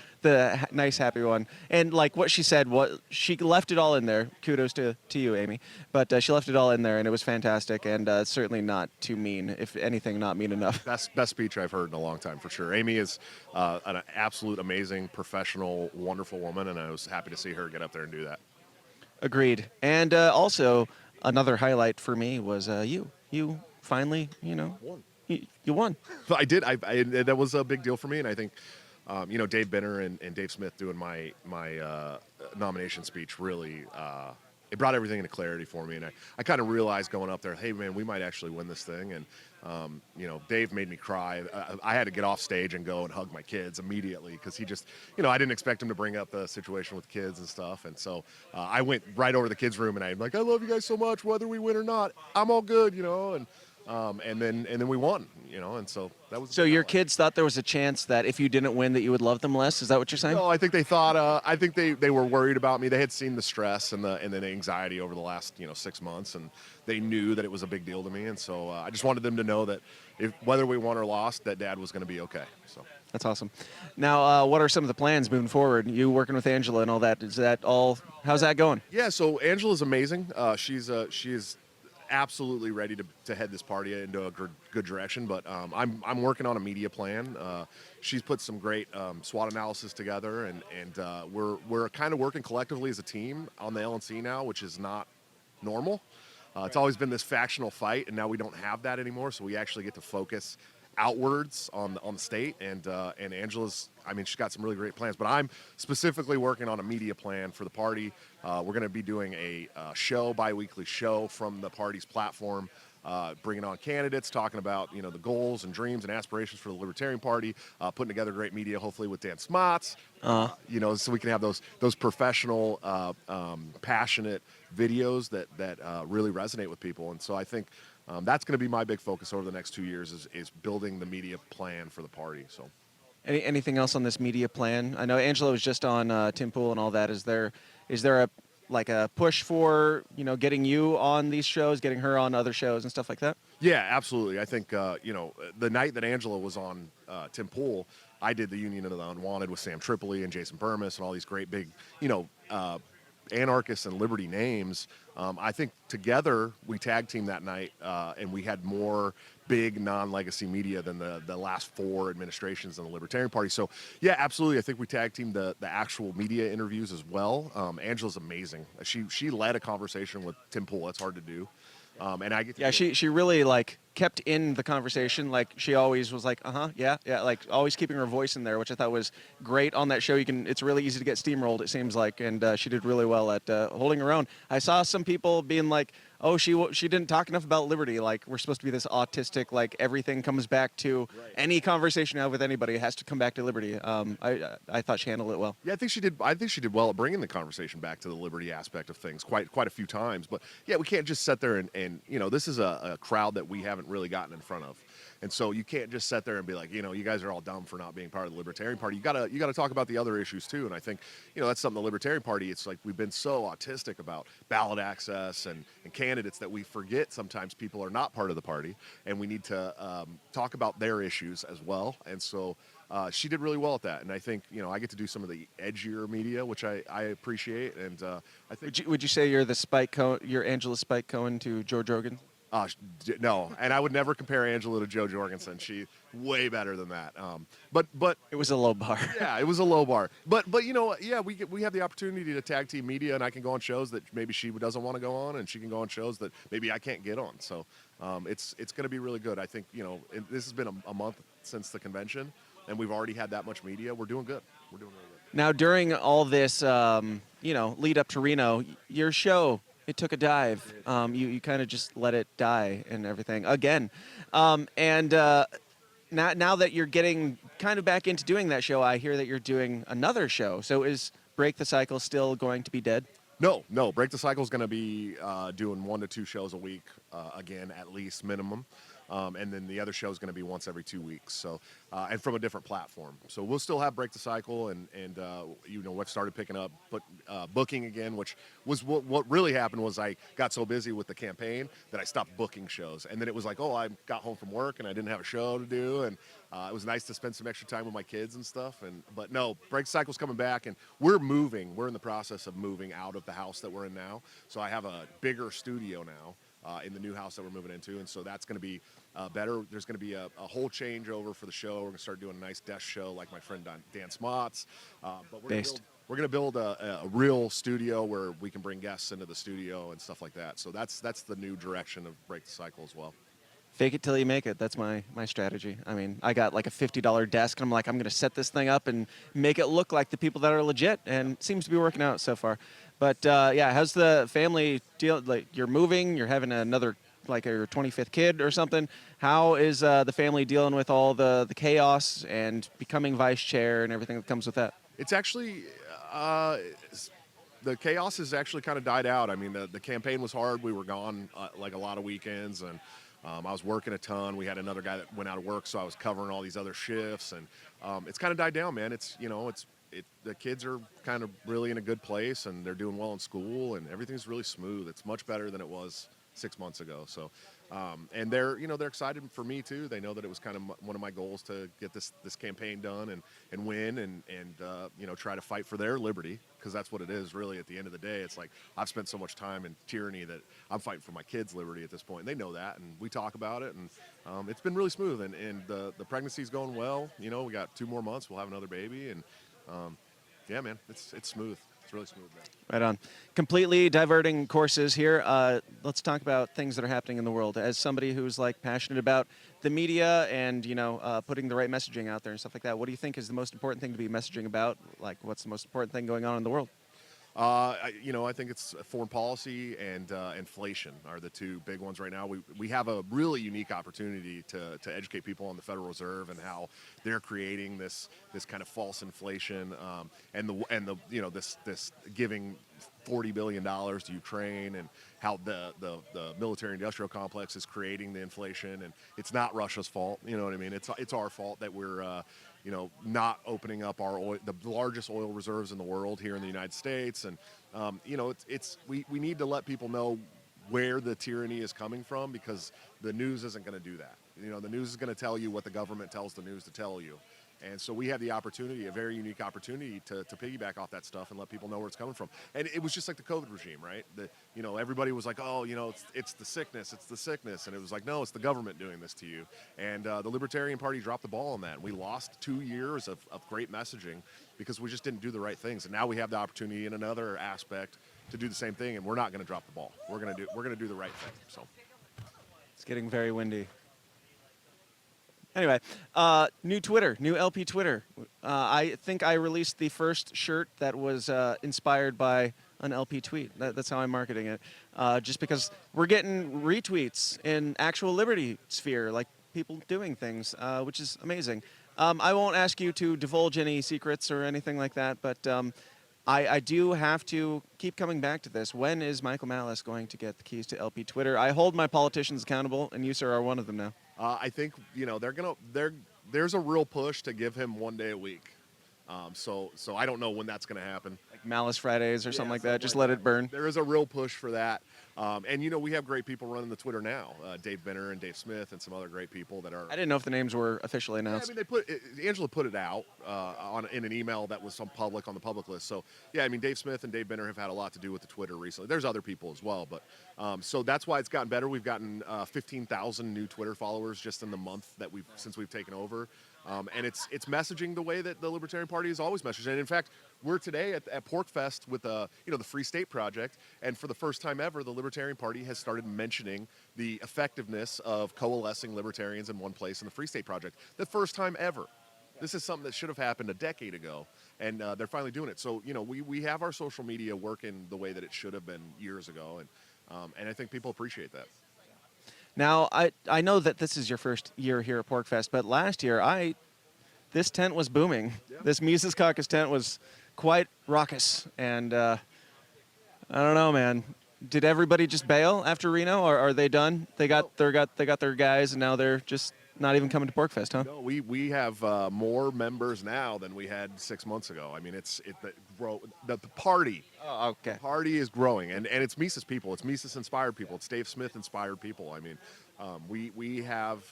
nice, happy one. And like what she said, she left it all in there. Kudos to you, Amy. But she left it all in there, and it was fantastic, and certainly not too mean. If anything, not mean enough. Best speech I've heard in a long time, for sure. Amy is an absolute amazing, professional, wonderful woman, and I was happy to see her get up there and do that. Agreed. And also, another highlight for me was you. You finally, Won. You won. So I did. That was a big deal for me, and I think, Dave Benner and Dave Smith doing my nomination speech really it brought everything into clarity for me, and I kind of realized going up there, hey man, we might actually win this thing. And Dave made me cry. I had to get off stage and go and hug my kids immediately, because he just, I didn't expect him to bring up the situation with kids and stuff. And so I went right over to the kids' room, and I'm like, I love you guys so much, whether we win or not. I'm all good, and then we won, and so that was. So your kids thought there was a chance that if you didn't win, that you would love them less. Is that what you're saying? No, I think they thought. I think they were worried about me. They had seen the stress and the anxiety over the last 6 months, and they knew that it was a big deal to me. And so I just wanted them to know that whether we won or lost, that Dad was going to be okay. So that's awesome. Now, what are some of the plans moving forward? You working with Angela and all that? Is that all? How's that going? Yeah. So Angela's amazing. She is absolutely ready to head this party into a good direction, but I'm working on a media plan. She's put some great SWOT analysis together, and we're kind of working collectively as a team on the LNC now, which is not normal. It's always been this factional fight, and now we don't have that anymore, so we actually get to focus outwards on the state, and Angela's, she's got some really great plans, but I'm specifically working on a media plan for the party. We're going to be doing a bi-weekly show from the party's platform, bringing on candidates, talking about the goals and dreams and aspirations for the Libertarian Party, putting together great media, hopefully with Dan Smots, so we can have those professional, passionate videos that really resonate with people. And so I think that's going to be my big focus over the next 2 years is building the media plan for the party. So, anything else on this media plan? I know Angela was just on Tim Pool and all that. Is there a push for getting you on these shows, getting her on other shows and stuff like that? Yeah, absolutely. I think the night that Angela was on Tim Pool, I did the Union of the Unwanted with Sam Tripoli and Jason Burmis and all these great big anarchists and liberty names. I think together we tag teamed that night, and we had more big non-legacy media than the last 4 administrations in the Libertarian Party. So yeah, absolutely. I think we tag teamed the actual media interviews as well. Angela's amazing. She led a conversation with Tim Pool. That's hard to do. And I get to she really kept in the conversation. She always was yeah, always keeping her voice in there, which I thought was great on that show. It's really easy to get steamrolled, it seems like, and she did really well at holding her own. I saw some people being like, oh, she didn't talk enough about liberty. We're supposed to be this autistic, everything comes back to any conversation you have with anybody. It has to come back to liberty. I thought she handled it well. Yeah, I think she did well at bringing the conversation back to the liberty aspect of things quite a few times. But yeah, we can't just sit there and this is a crowd that we haven't really gotten in front of. And so you can't just sit there and be like, you guys are all dumb for not being part of the Libertarian Party. You gotta talk about the other issues too. And I think, that's something the Libertarian Party, it's like we've been so autistic about ballot access and candidates that we forget sometimes people are not part of the party, and we need to talk about their issues as well. And so she did really well at that. And I think, I get to do some of the edgier media, which I appreciate. And I think. Would you say you're the Spike Cohen, you're Angela Spike Cohen to George Rogan? No, and I would never compare Angela to Joe Jorgensen. She's way better than that. But it was a low bar. Yeah, it was a low bar. But we have the opportunity to tag team media, and I can go on shows that maybe she doesn't want to go on, and she can go on shows that maybe I can't get on. So it's going to be really good. I think this has been a month since the convention, and we've already had that much media. We're doing good. We're doing really good. Now during all this, lead up to Reno, your show. It took a dive. You kind of just let it die and everything again. Now that you're getting kind of back into doing that show, I hear that you're doing another show. So is Break the Cycle still going to be dead? No. Break the Cycle is going to be doing 1 to 2 shows a week, again, at least minimum. And then the other show is going to be once every 2 weeks. So, and from a different platform. So we'll still have Break the Cycle, and we've started picking up, booking again, which was what really happened was I got so busy with the campaign that I stopped booking shows. And then it was like, I got home from work and I didn't have a show to do, and it was nice to spend some extra time with my kids and stuff. But no, Break the Cycle's coming back, and we're moving. We're in the process of moving out of the house that we're in now. So I have a bigger studio now. In the new house that we're moving into, and so that's going to be better. There's going to be a whole changeover for the show. We're going to start doing a nice desk show like my friend Dan Smots. But we're going to build a real studio where we can bring guests into the studio and stuff like that. So that's the new direction of Break the Cycle as well. Fake it till you make it. That's my strategy. I mean, I got like a $50 desk, and I'm like, I'm going to set this thing up and make it look like the people that are legit, and it seems to be working out so far. But how's the family deal? Like, you're moving, you're having another, like your 25th kid or something. How is the family dealing with all the chaos and becoming vice chair and everything that comes with that? It's actually, the chaos has actually kind of died out. I mean, the campaign was hard. We were gone like a lot of weekends, and I was working a ton. We had another guy that went out of work, so I was covering all these other shifts, and it's kind of died down, man. The kids are kind of really in a good place, and they're doing well in school, and everything's really smooth. It's much better than it was 6 months ago. So, and they're excited for me too. They know that it was kind of one of my goals to get this campaign done and win and try to fight for their liberty, because that's what it is really at the end of the day. It's like I've spent so much time in tyranny that I'm fighting for my kids' liberty at this point. And they know that, and we talk about it, and it's been really smooth. And the pregnancy's going well. We got 2 more months. We'll have another baby, and yeah, man, it's smooth. It's really smooth, man. Right on. Completely diverting courses here. Let's talk about things that are happening in the world. As somebody who's like passionate about the media and putting the right messaging out there and stuff like that, what do you think is the most important thing to be messaging about? Like, what's the most important thing going on in the world? I think it's foreign policy and inflation are the 2 big ones right now. We have a really unique opportunity to educate people on the Federal Reserve and how they're creating this kind of false inflation, and this giving $40 billion to Ukraine, and how the military-industrial complex is creating the inflation, and it's not Russia's fault. You know what I mean? It's our fault that we're not opening up the largest oil reserves in the world here in the United States, and we need to let people know where the tyranny is coming from, because the news isn't going to do that. The news is going to tell you what the government tells the news to tell you. And so we have the opportunity, a very unique opportunity, to piggyback off that stuff and let people know where it's coming from. And it was just like the COVID regime, right? Everybody was like, it's the sickness, and it was like, no, it's the government doing this to you. And the Libertarian Party dropped the ball on that. And we lost 2 years of great messaging because we just didn't do the right things. And now we have the opportunity in another aspect to do the same thing, and we're not going to drop the ball. We're going to do the right thing. So it's getting very windy. Anyway, new Twitter, new LP Twitter. I think I released the first shirt that was inspired by an LP tweet. That's how I'm marketing it. Just because we're getting retweets in actual Liberty sphere, like people doing things, which is amazing. I won't ask you to divulge any secrets or anything like that, but I do have to keep coming back to this. When is Michael Malice going to get the keys to LP Twitter? I hold my politicians accountable, and you, sir, are one of them now. I think there's a real push to give him 1 day a week. So I don't know when that's going to happen. Like Malice Fridays or something like that. Just let it burn. There is a real push for that. And, we have great people running the Twitter now. Dave Benner and Dave Smith and some other great people that are... I didn't know if the names were officially Yeah, announced. Angela put it out in an email that was on the public list. So, yeah, Dave Smith and Dave Benner have had a lot to do with the Twitter recently. There's other people as well, but so that's why it's gotten better. We've gotten 15,000 new Twitter followers just in the month since we've taken over. And it's messaging the way that the Libertarian Party has always messaged. And in fact, we're today at PorcFest with the Free State Project, and for the first time ever, the Libertarian Party has started mentioning the effectiveness of coalescing libertarians in one place in the Free State Project. The first time ever. This is something that should have happened a decade ago, and they're finally doing it. So we have our social media working the way that it should have been years ago, and I think people appreciate that. Now, I know that this is your first year here at PorcFest, but last year this tent was booming. Yeah. This Mises Caucus tent was quite raucous, and I don't know, man. Did everybody just bail after Reno, or are they done? They got their guys, and now they're just not even coming to PorcFest, huh? No, we have more members now than we had 6 months ago. The party. Oh, okay. The party is growing, and it's Mises people. It's Mises inspired people. It's Dave Smith inspired people. We have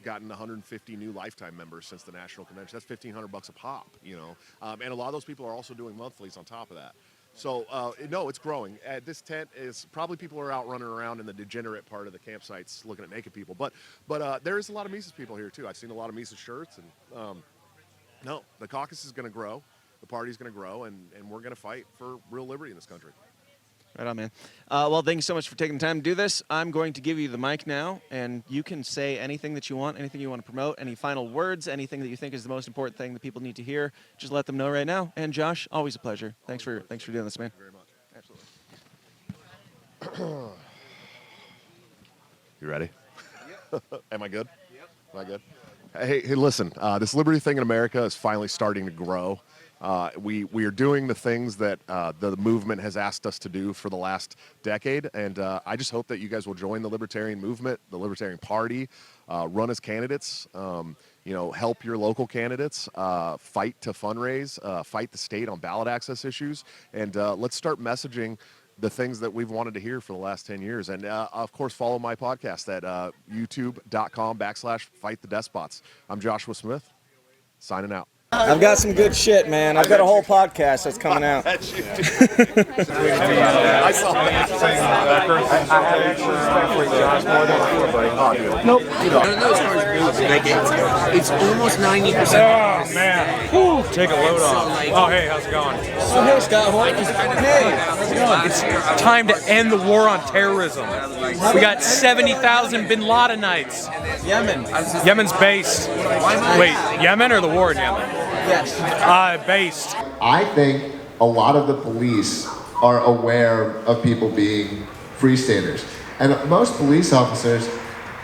gotten 150 new lifetime members since the national convention. That's $1,500 a pop, and a lot of those people are also doing monthlies on top of that. So, no, it's growing. This tent is probably people are out running around in the degenerate part of the campsites looking at naked people. But there is a lot of Mises people here, too. I've seen a lot of Mises shirts. And, no, the caucus is going to grow. The party's going to grow. And we're going to fight for real liberty in this country. Right on, man. Well, thank you so much for taking the time to do this. I'm going to give you the mic now, and you can say anything that you want, anything you want to promote, any final words, anything that you think is the most important thing that people need to hear. Just let them know right now. And Josh, always a pleasure. Thanks for doing this, man. Thank you very much. Absolutely. You ready? Yep. Am I good? Yep. Am I good? Hey, listen. This liberty thing in America is finally starting to grow. We are doing the things that the movement has asked us to do for the last decade, and I just hope that you guys will join the Libertarian movement, the Libertarian Party, run as candidates, help your local candidates, fight to fundraise, fight the state on ballot access issues, and let's start messaging the things that we've wanted to hear for the last 10 years. And, of course, follow my podcast at youtube.com/FightTheDespots. I'm Joshua Smith, signing out. I've got some good shit, man. I've got a whole podcast that's coming out. I saw that. Nope. It's almost 90%. Oh, man. Whew. Take a load off. Oh, hey, how's it going? So, hey, Scott Horton. Hey, how's it going? It's time to end the war on terrorism. We got 70,000 bin Ladenites. Yemen. Yemen's based. Wait, Yemen or the war in Yemen? Yes. Based. I think a lot of the police are aware of people being free staters. And most police officers,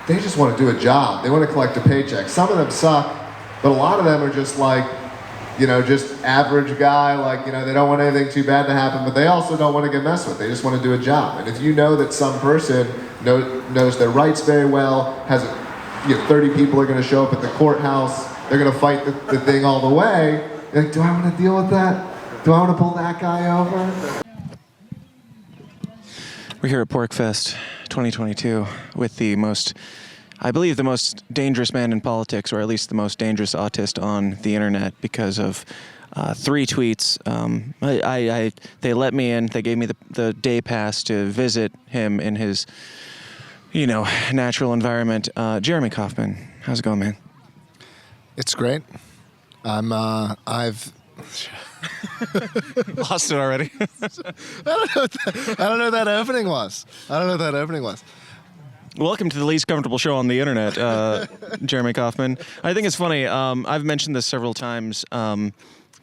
they just want to do a job. They want to collect a paycheck. Some of them suck, but a lot of them are just like, just average guy, they don't want anything too bad to happen, but they also don't want to get messed with. They just want to do a job. And if you know that some person knows their rights very well, has 30 people are going to show up at the courthouse, they're going to fight the thing all the way. Like, do I want to deal with that? Do I want to pull that guy over? We're here at PorcFest 2022 with the most dangerous man in politics, or at least the most dangerous autist on the internet, because of 3 tweets. They let me in. They gave me the day pass to visit him in his, natural environment. Jeremy Kauffman, how's it going, man? It's great. I've Lost it already. I don't know what that opening was. Welcome to the least comfortable show on the internet, Jeremy Kauffman. I think it's funny. I've mentioned this several times.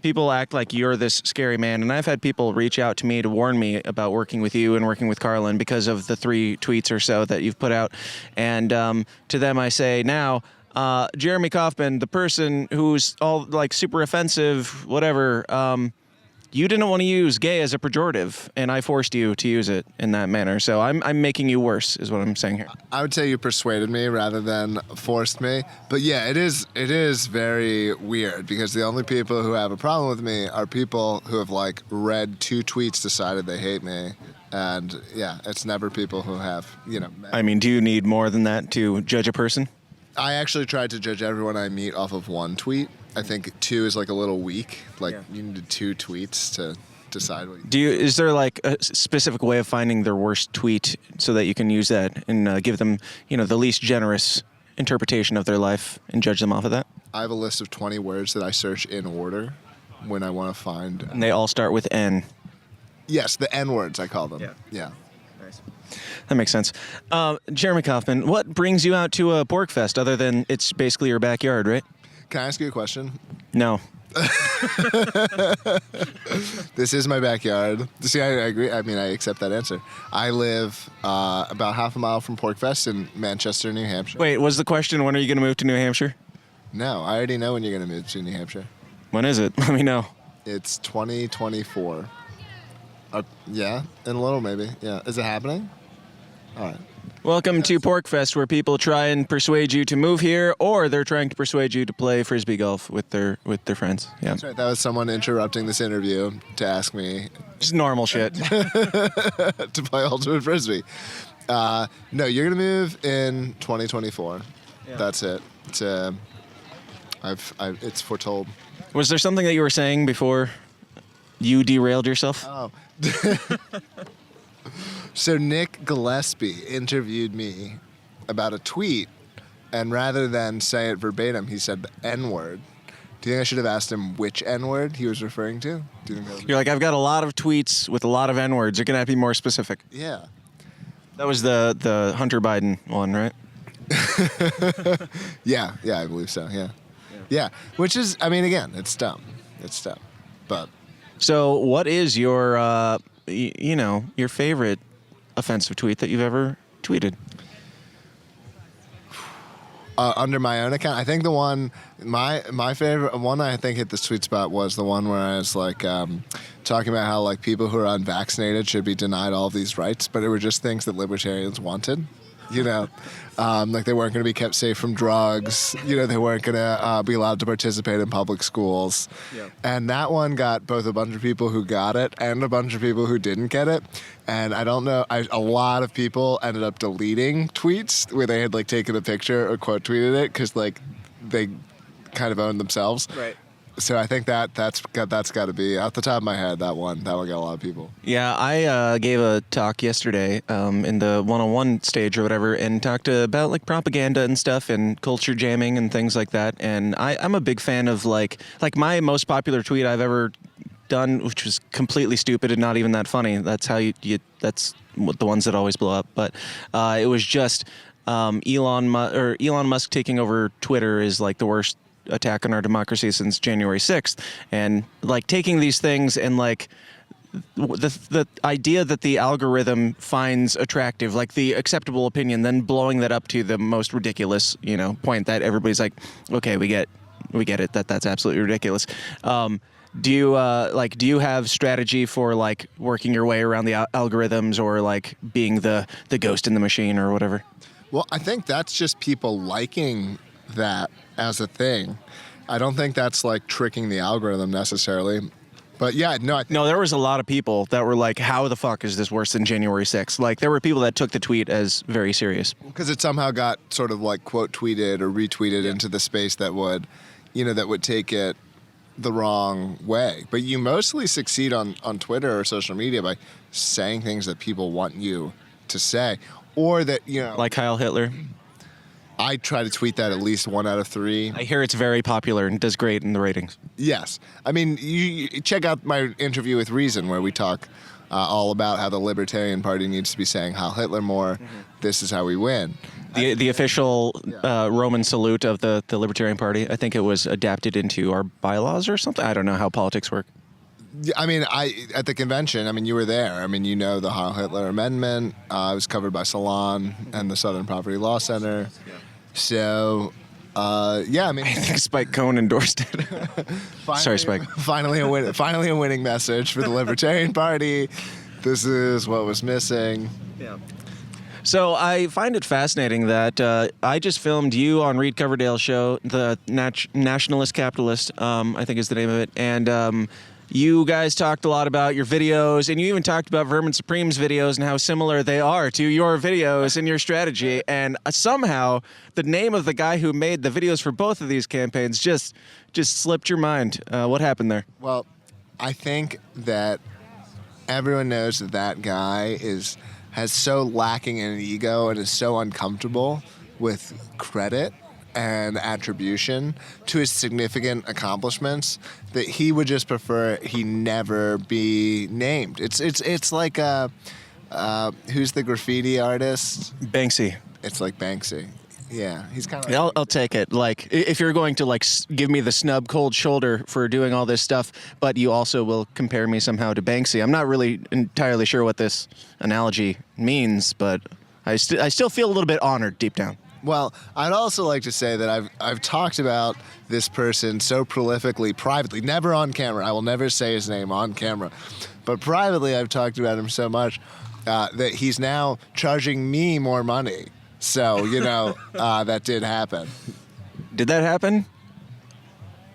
People act like you're this scary man, and I've had people reach out to me to warn me about working with you and working with Karlyn because of the 3 tweets or so that you've put out. And to them I say now, Jeremy Kauffman, the person who's all super offensive, whatever, you didn't want to use gay as a pejorative, and I forced you to use it in that manner. So I'm making you worse, is what I'm saying here. I would say you persuaded me rather than forced me. But yeah, it is very weird, because the only people who have a problem with me are people who have read 2 tweets, decided they hate me, And yeah, it's never people who have, I mean, do you need more than that to judge a person? I actually tried to judge everyone I meet off of one tweet. I think 2 is like a little weak. Like you need 2 tweets to decide what you Is there like a specific way of finding their worst tweet so that you can use that and give them, the least generous interpretation of their life and judge them off of that? I have a list of 20 words that I search in order when I want to find. And they all start with N. Yes, the N words I call them. Yeah. Nice. That makes sense. Jeremy Kauffman, what brings you out to a PorcFest other than it's basically your backyard, right? Can I ask you a question? No. This is my backyard. See, I agree. I mean, I accept that answer. I live about half a mile from PorcFest in Manchester, New Hampshire. Wait, was the question, when are you going to move to New Hampshire? No, I already know when you're going to move to New Hampshire. When is it? Let me know. It's 2024. Yeah, in a little maybe. Yeah. Is it happening? All right. Welcome to PorcFest, where people try and persuade you to move here, or they're trying to persuade you to play frisbee golf with their friends. Yeah. That's right. That was someone interrupting this interview to ask me. Just normal shit. To play ultimate frisbee. No, you're gonna move in 2024. Yeah. That's it. It's foretold. Was there something that you were saying before you derailed yourself? Oh. So Nick Gillespie interviewed me about a tweet, and rather than say it verbatim, he said the N-word. Do you think I should have asked him which N-word he was referring to? Do you think You're like, I've got a lot of tweets with a lot of N-words. You're going to have to be more specific. Yeah. That was the Hunter Biden one, right? Yeah, I believe so, yeah. Which is, I mean, again, it's dumb. But. So what is your, your favorite offensive tweet that you've ever tweeted? Under my own account, I think the one, my favorite one that I think hit the sweet spot was the one where I was like talking about how like people who are unvaccinated should be denied all of these rights, but it were just things that libertarians wanted. Like they weren't going to be kept safe from drugs. They weren't going to be allowed to participate in public schools. Yeah. And that one got both a bunch of people who got it and a bunch of people who didn't get it. And I don't know, a lot of people ended up deleting tweets where they had like taken a picture or quote tweeted it because like they kind of owned themselves. Right. So I think that's got to be, off the top of my head, that one got a lot of people. Yeah, I gave a talk yesterday in the 101 stage or whatever, and talked about like propaganda and stuff and culture jamming and things like that. And I'm a big fan of like my most popular tweet I've ever done, which was completely stupid and not even that funny. That's how that's the ones that always blow up. But it was just Elon Musk taking over Twitter is like the worst attack on our democracy since January 6th, and like taking these things and like the idea that the algorithm finds attractive, like the acceptable opinion, then blowing that up to the most ridiculous, point that everybody's like, okay, we get it, that's absolutely ridiculous. Do you have strategy for like working your way around the algorithms or like being the ghost in the machine or whatever? Well, I think that's just people liking that as a thing. I don't think that's like tricking the algorithm necessarily. But yeah, no, there was a lot of people that were like, how the fuck is this worse than January 6th? Like there were people that took the tweet as very serious. Because it somehow got sort of like quote tweeted or retweeted into the space that would take it the wrong way. But you mostly succeed on Twitter or social media by saying things that people want you to say, or that, like Heil Hitler. I try to tweet that at least 1 out of 3. I hear it's very popular and does great in the ratings. Yes. I mean, you check out my interview with Reason where we talk all about how the Libertarian Party needs to be saying Heil Hitler more. Mm-hmm. This is how we win. The official Roman salute of the Libertarian Party, I think it was adapted into our bylaws or something. I don't know how politics work. I mean, at the convention, you were there. The Heil Hitler Amendment. It was covered by Salon and the Southern Poverty Law Center. Yeah. So, I think Spike Cohn endorsed it. Sorry, Spike. Finally a winning message for the Libertarian Party. This is what was missing. Yeah. So I find it fascinating that I just filmed you on Reed Coverdale's show, the Nationalist Capitalist, I think is the name of it, and You guys talked a lot about your videos, and you even talked about Vermin Supreme's videos and how similar they are to your videos and your strategy. And somehow, the name of the guy who made the videos for both of these campaigns just slipped your mind. What happened there? Well, I think that everyone knows that guy has so lacking in an ego and is so uncomfortable with credit and attribution to his significant accomplishments that he would just prefer he never be named. It's like who's the graffiti artist? Banksy. It's like Banksy. Yeah, he's kind of. I'll take it. Like, if you're going to give me the snub, cold shoulder for doing all this stuff, but you also will compare me somehow to Banksy. I'm not really entirely sure what this analogy means, but I still feel a little bit honored deep down. Well, I'd also like to say that I've talked about this person so prolifically, privately, never on camera. I will never say his name on camera, but privately I've talked about him so much that he's now charging me more money. So, that did happen. Did that happen?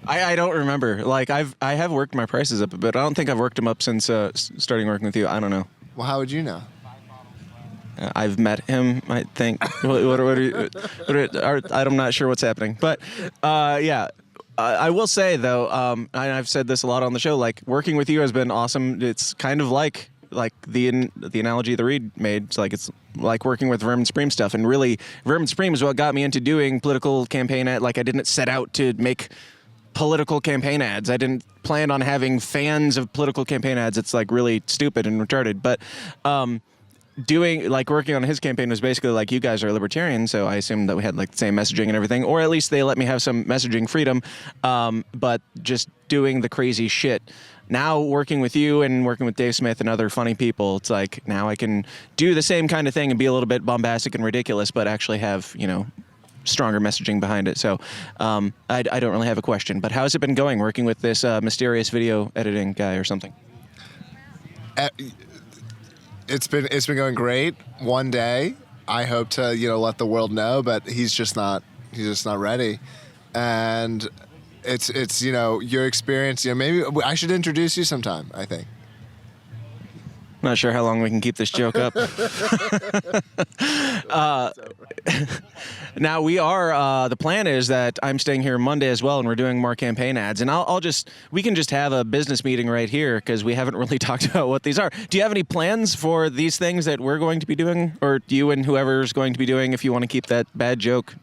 I don't remember. Like, I have worked my prices up a bit. I don't think I've worked them up since starting working with you. I don't know. Well, how would you know? I've met him, I think. I'm not sure what's happening. But, yeah. I will say, though, and I've said this a lot on the show, like, working with you has been awesome. It's kind of like the analogy that Reed made. It's like working with Vermin Supreme stuff. And really, Vermin Supreme is what got me into doing political campaign I didn't set out to make political campaign ads. I didn't plan on having fans of political campaign ads. It's really stupid and retarded. But working on his campaign was basically you guys are libertarian, so I assumed that we had the same messaging and everything, or at least they let me have some messaging freedom. But just doing the crazy shit. Now working with you and working with Dave Smith and other funny people, it's now I can do the same kind of thing and be a little bit bombastic and ridiculous, but actually have stronger messaging behind it. So I don't really have a question. But how's it been going working with this mysterious video editing guy or something? It's been going great. One day, I hope to let the world know, but he's just not ready. And it's your experience. Maybe I should introduce you sometime. I think. Not sure how long we can keep this joke up. Now we are. The plan is that I'm staying here Monday as well, and we're doing more campaign ads. And we can just have a business meeting right here because we haven't really talked about what these are. Do you have any plans for these things that we're going to be doing, or you and whoever's going to be doing? If you want to keep that dad joke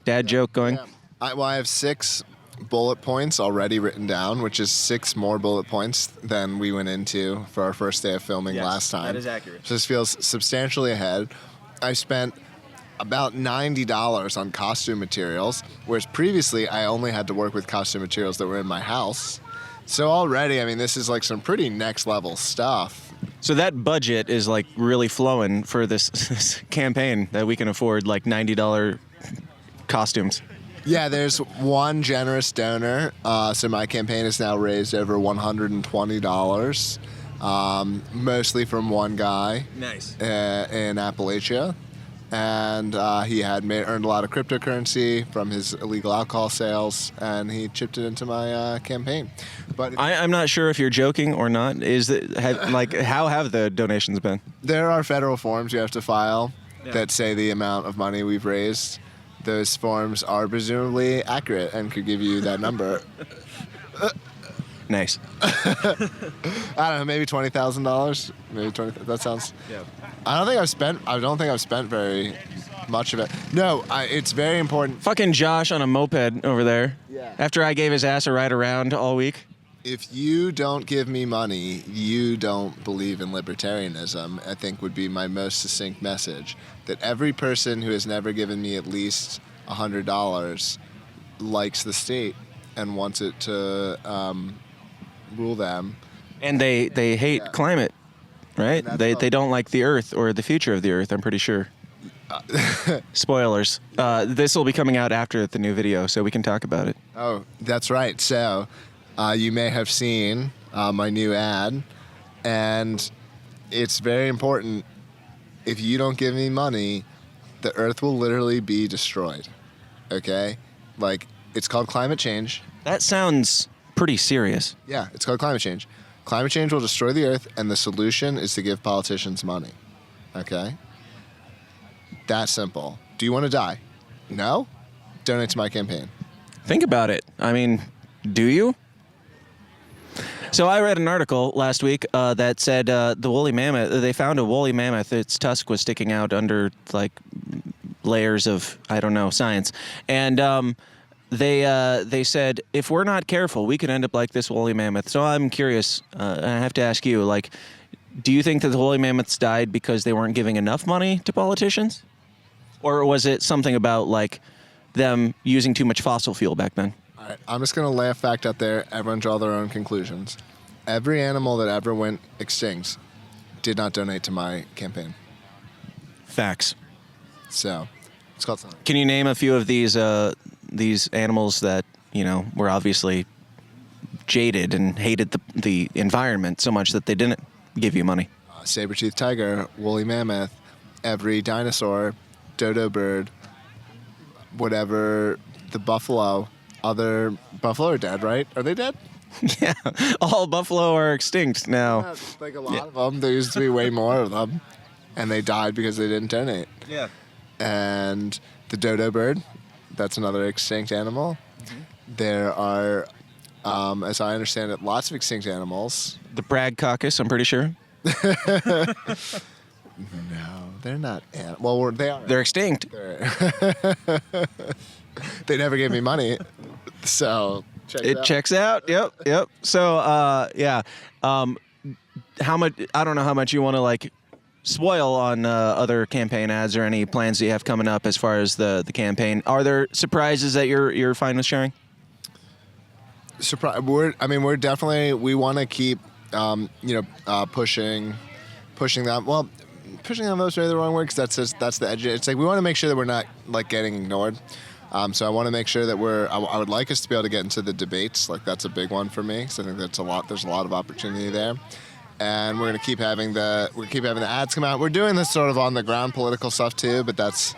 going. Yeah. I have 6 bullet points already written down, which is 6 more bullet points than we went into for our first day of filming last time. That is accurate. So this feels substantially ahead. I spent about $90 on costume materials, whereas previously I only had to work with costume materials that were in my house. So already, this is some pretty next level stuff. So that budget is really flowing for this campaign that we can afford $90 costumes. Yeah, there's one generous donor, so my campaign has now raised over $120, mostly from one guy. Nice. In Appalachia, and he had earned a lot of cryptocurrency from his illegal alcohol sales, and he chipped it into my campaign. But I'm not sure if you're joking or not. How have the donations been? There are federal forms you have to file that say the amount of money we've raised. Those forms are presumably accurate and could give you that number. Nice. I don't know, maybe $20,000. Maybe 20. That sounds. Yeah. I don't think I've spent very much of it. No, it's very important. Fucking Josh on a moped over there. Yeah. After I gave his ass a ride around all week. If you don't give me money, you don't believe in libertarianism, I think would be my most succinct message. That every person who has never given me at least $100 likes the state and wants it to rule them. And they hate climate, right? They don't like the earth or the future of the earth, I'm pretty sure. Spoilers. This will be coming out after the new video, so we can talk about it. Oh, that's right. So you may have seen my new ad, and it's very important. If you don't give me money, the earth will literally be destroyed. Okay? It's called climate change. That sounds pretty serious. Yeah, it's called climate change. Climate change will destroy the earth, and the solution is to give politicians money. Okay? That simple. Do you want to die? No? Donate to my campaign. Think about it. I mean, do you? So I read an article last week that said the woolly mammoth, they found a woolly mammoth, its tusk was sticking out under like layers of, I don't know, science. And they said, if we're not careful, we could end up like this woolly mammoth. So I'm curious, I have to ask you, like, do you think that the woolly mammoths died because they weren't giving enough money to politicians? Or was it something about, like, them using too much fossil fuel back then? All right, I'm just going to lay a fact out there. Everyone draw their own conclusions. Every animal that ever went extinct did not donate to my campaign. Facts. So, it's called something. Can you name a few of these animals that, you know, were obviously jaded and hated the environment so much that they didn't give you money? Saber-toothed tiger, woolly mammoth, every dinosaur, dodo bird, whatever, the buffalo. Other buffalo are dead, right? Are they dead? Yeah, all buffalo are extinct now. Yeah, like a lot of them. There used to be way more of them, and they died because they didn't donate. Yeah. And the dodo bird, that's another extinct animal. Mm-hmm. There are, as I understand it, lots of extinct animals. The Bragg caucus, I'm pretty sure. No, they're not. Well, they are. They're extinct. They never gave me money, so it checks out. Yep. So, yeah. How much? I don't know how much you want to like spoil on other campaign ads or any plans that you have coming up as far as the campaign. Are there surprises that you're fine with sharing? We're definitely, we want to keep, pushing that. Well, pushing that was really the wrong word because that's the edge. It's like we want to make sure that we're not like getting ignored. So I want to make sure that I would like us to be able to get into the debates. Like that's a big one for me. So I think there's a lot of opportunity there. And we're going to keep having the ads come out. We're doing this sort of on the ground political stuff too, but that's,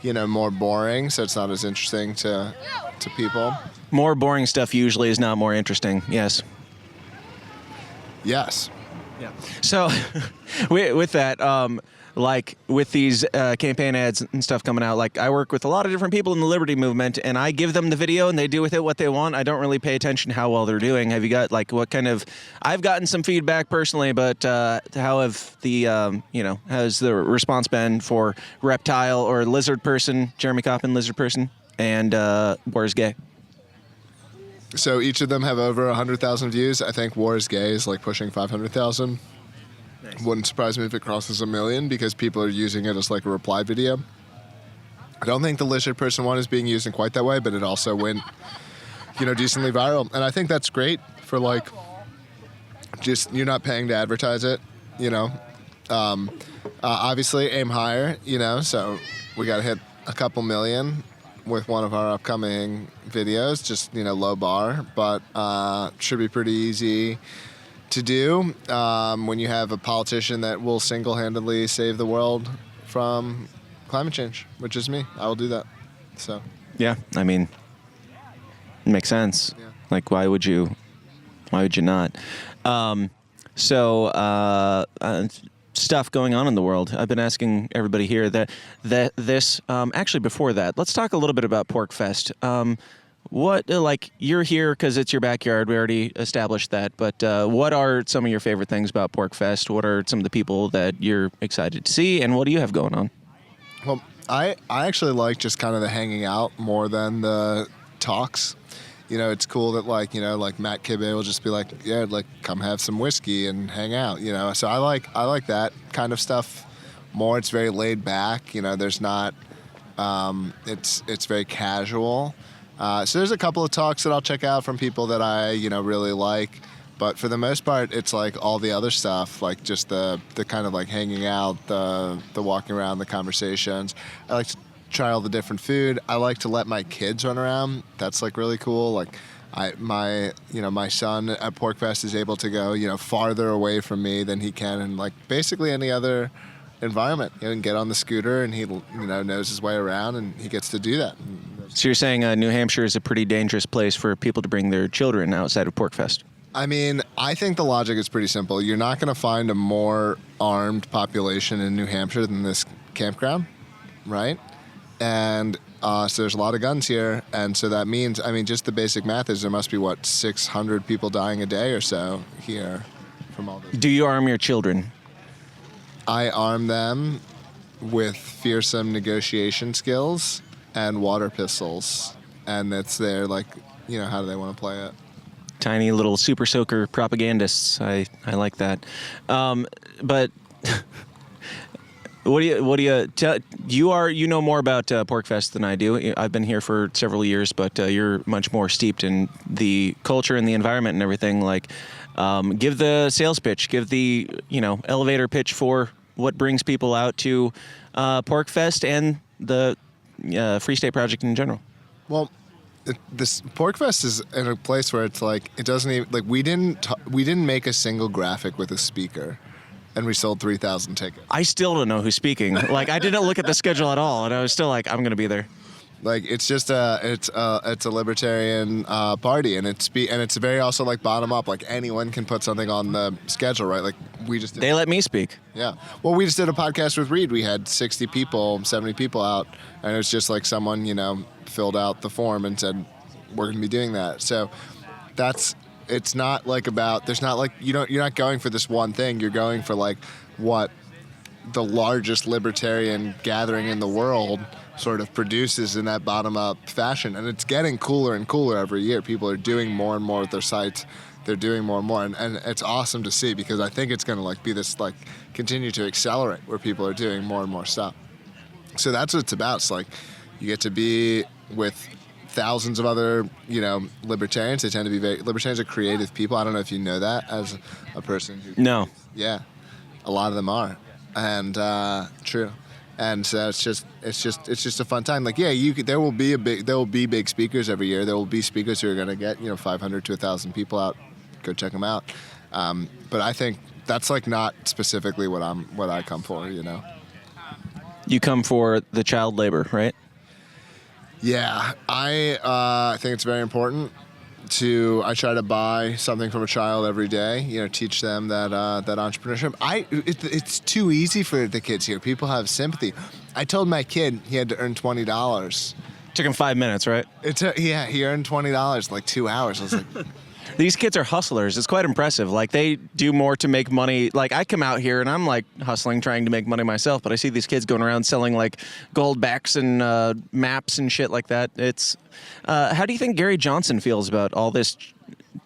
more boring. So it's not as interesting to people. More boring stuff usually is not more interesting. Yes. Yes. Yeah. So with that, like with these campaign ads and stuff coming out, like I work with a lot of different people in the Liberty movement and I give them the video and they do with it what they want. I don't really pay attention to how well they're doing. Have you got like what kind of, I've gotten some feedback personally, but how have the, has the response been for reptile or lizard person, Jeremy Kauffman, lizard person, and War is Gay? So each of them have over 100,000 views. I think War is Gay is like pushing 500,000. Nice. Wouldn't surprise me if it crosses 1 million because people are using it as like a reply video. I don't think the lizard person one is being used in quite that way, but it also went, decently viral. And I think that's great for like, just you're not paying to advertise it, Obviously aim higher, so we got to hit a couple million with one of our upcoming videos, just, low bar, but should be pretty easy to do when you have a politician that will single-handedly save the world from climate change, which is me. I will do that. So. Yeah, I mean, it makes sense. Yeah. Like, why would you not? Stuff going on in the world. I've been asking everybody here that this actually before that, let's talk a little bit about PorcFest. What you're here because it's your backyard. We already established that. But what are some of your favorite things about PorcFest? What are some of the people that you're excited to see, and what do you have going on? Well, I actually like just kind of the hanging out more than the talks. It's cool that like Matt Kibbe will just be like, yeah, like come have some whiskey and hang out, So I like that kind of stuff more. It's very laid back, there's not, it's very casual. So there's a couple of talks that I'll check out from people that I, really like. But for the most part, it's like all the other stuff, like just the kind of like hanging out, the walking around, the conversations. I like to try all the different food. I like to let my kids run around. That's like really cool. Like my son at PorcFest is able to go, farther away from me than he can in like basically any other environment. He can get on the scooter and he, knows his way around and he gets to do that. So you're saying New Hampshire is a pretty dangerous place for people to bring their children outside of PorcFest? I mean, I think the logic is pretty simple. You're not going to find a more armed population in New Hampshire than this campground, right? And so there's a lot of guns here, and so that means, I mean, just the basic math is there must be, 600 people dying a day or so here from all this. Do you arm your children? I arm them with fearsome negotiation skills and water pistols, and it's their, like, you know, how do they want to play it? Tiny little super soaker propagandists. I like that. But what do you tell? You know more about PorcFest than I do. I've been here for several years, but you're much more steeped in the culture and the environment and everything. Like, give the sales pitch, give the elevator pitch for what brings people out to PorcFest and the Free State Project in general. Well, this PorcFest is in a place where it's like it doesn't even like we didn't make a single graphic with a speaker. And we sold 3,000 tickets. I still don't know who's speaking. Like, I didn't look at the schedule at all, and I was still like, I'm gonna be there. Like, it's just it's a libertarian party, and it's very also like bottom up. Like, anyone can put something on the schedule, right? Like, we just they let me speak. Yeah. Well, we just did a podcast with Reed. We had 60 people, 70 people out, and it was just like someone filled out the form and said, we're gonna be doing that. So it's not like there's not like you're not going for this one thing. You're going for like what the largest libertarian gathering in the world sort of produces in that bottom up fashion. And it's getting cooler and cooler every year. People are doing more and more with their sites. They're doing more and more. And it's awesome to see because I think it's going to like be this like continue to accelerate where people are doing more and more stuff. So that's what it's about. It's like you get to be with thousands of other, libertarians. They tend to be libertarians are creative people. I don't know if you know that as a person. No. Yeah, a lot of them are, and true. And so it's just a fun time. Like, yeah, there will be big speakers every year. There will be speakers who are going to get 500 to 1,000 people out. Go check them out. But I think that's like not specifically what I come for. You come for the child labor, right? Yeah, I think it's very important I try to buy something from a child every day, teach them that entrepreneurship. It's too easy for the kids here. People have sympathy. I told my kid he had to earn $20. Took him 5 minutes, right? He earned $20 in like 2 hours. I was like... These kids are hustlers. It's quite impressive. Like, they do more to make money. Like, I come out here and I'm like hustling, trying to make money myself, but I see these kids going around selling like gold backs and maps and shit like that. It's how do you think Gary Johnson feels about all this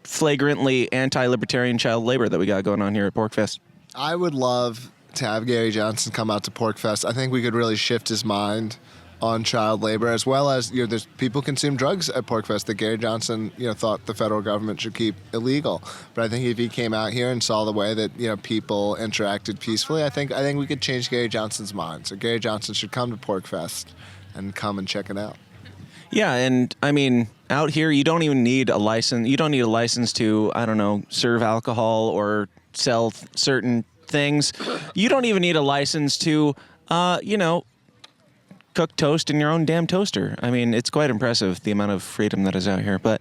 flagrantly anti-libertarian child labor that we got going on here at PorcFest? I would love to have Gary Johnson come out to PorcFest. I think we could really shift his mind on child labor, as well as there's people consume drugs at PorcFest that Gary Johnson thought the federal government should keep illegal. But I think if he came out here and saw the way that people interacted peacefully, I think we could change Gary Johnson's mind. So Gary Johnson should come to PorcFest and come and check it out. Yeah, and I mean, out here you don't even need a license. You don't need a license to, I don't know, serve alcohol or sell certain things. You don't even need a license to, cook toast in your own damn toaster. I mean, it's quite impressive, the amount of freedom that is out here. But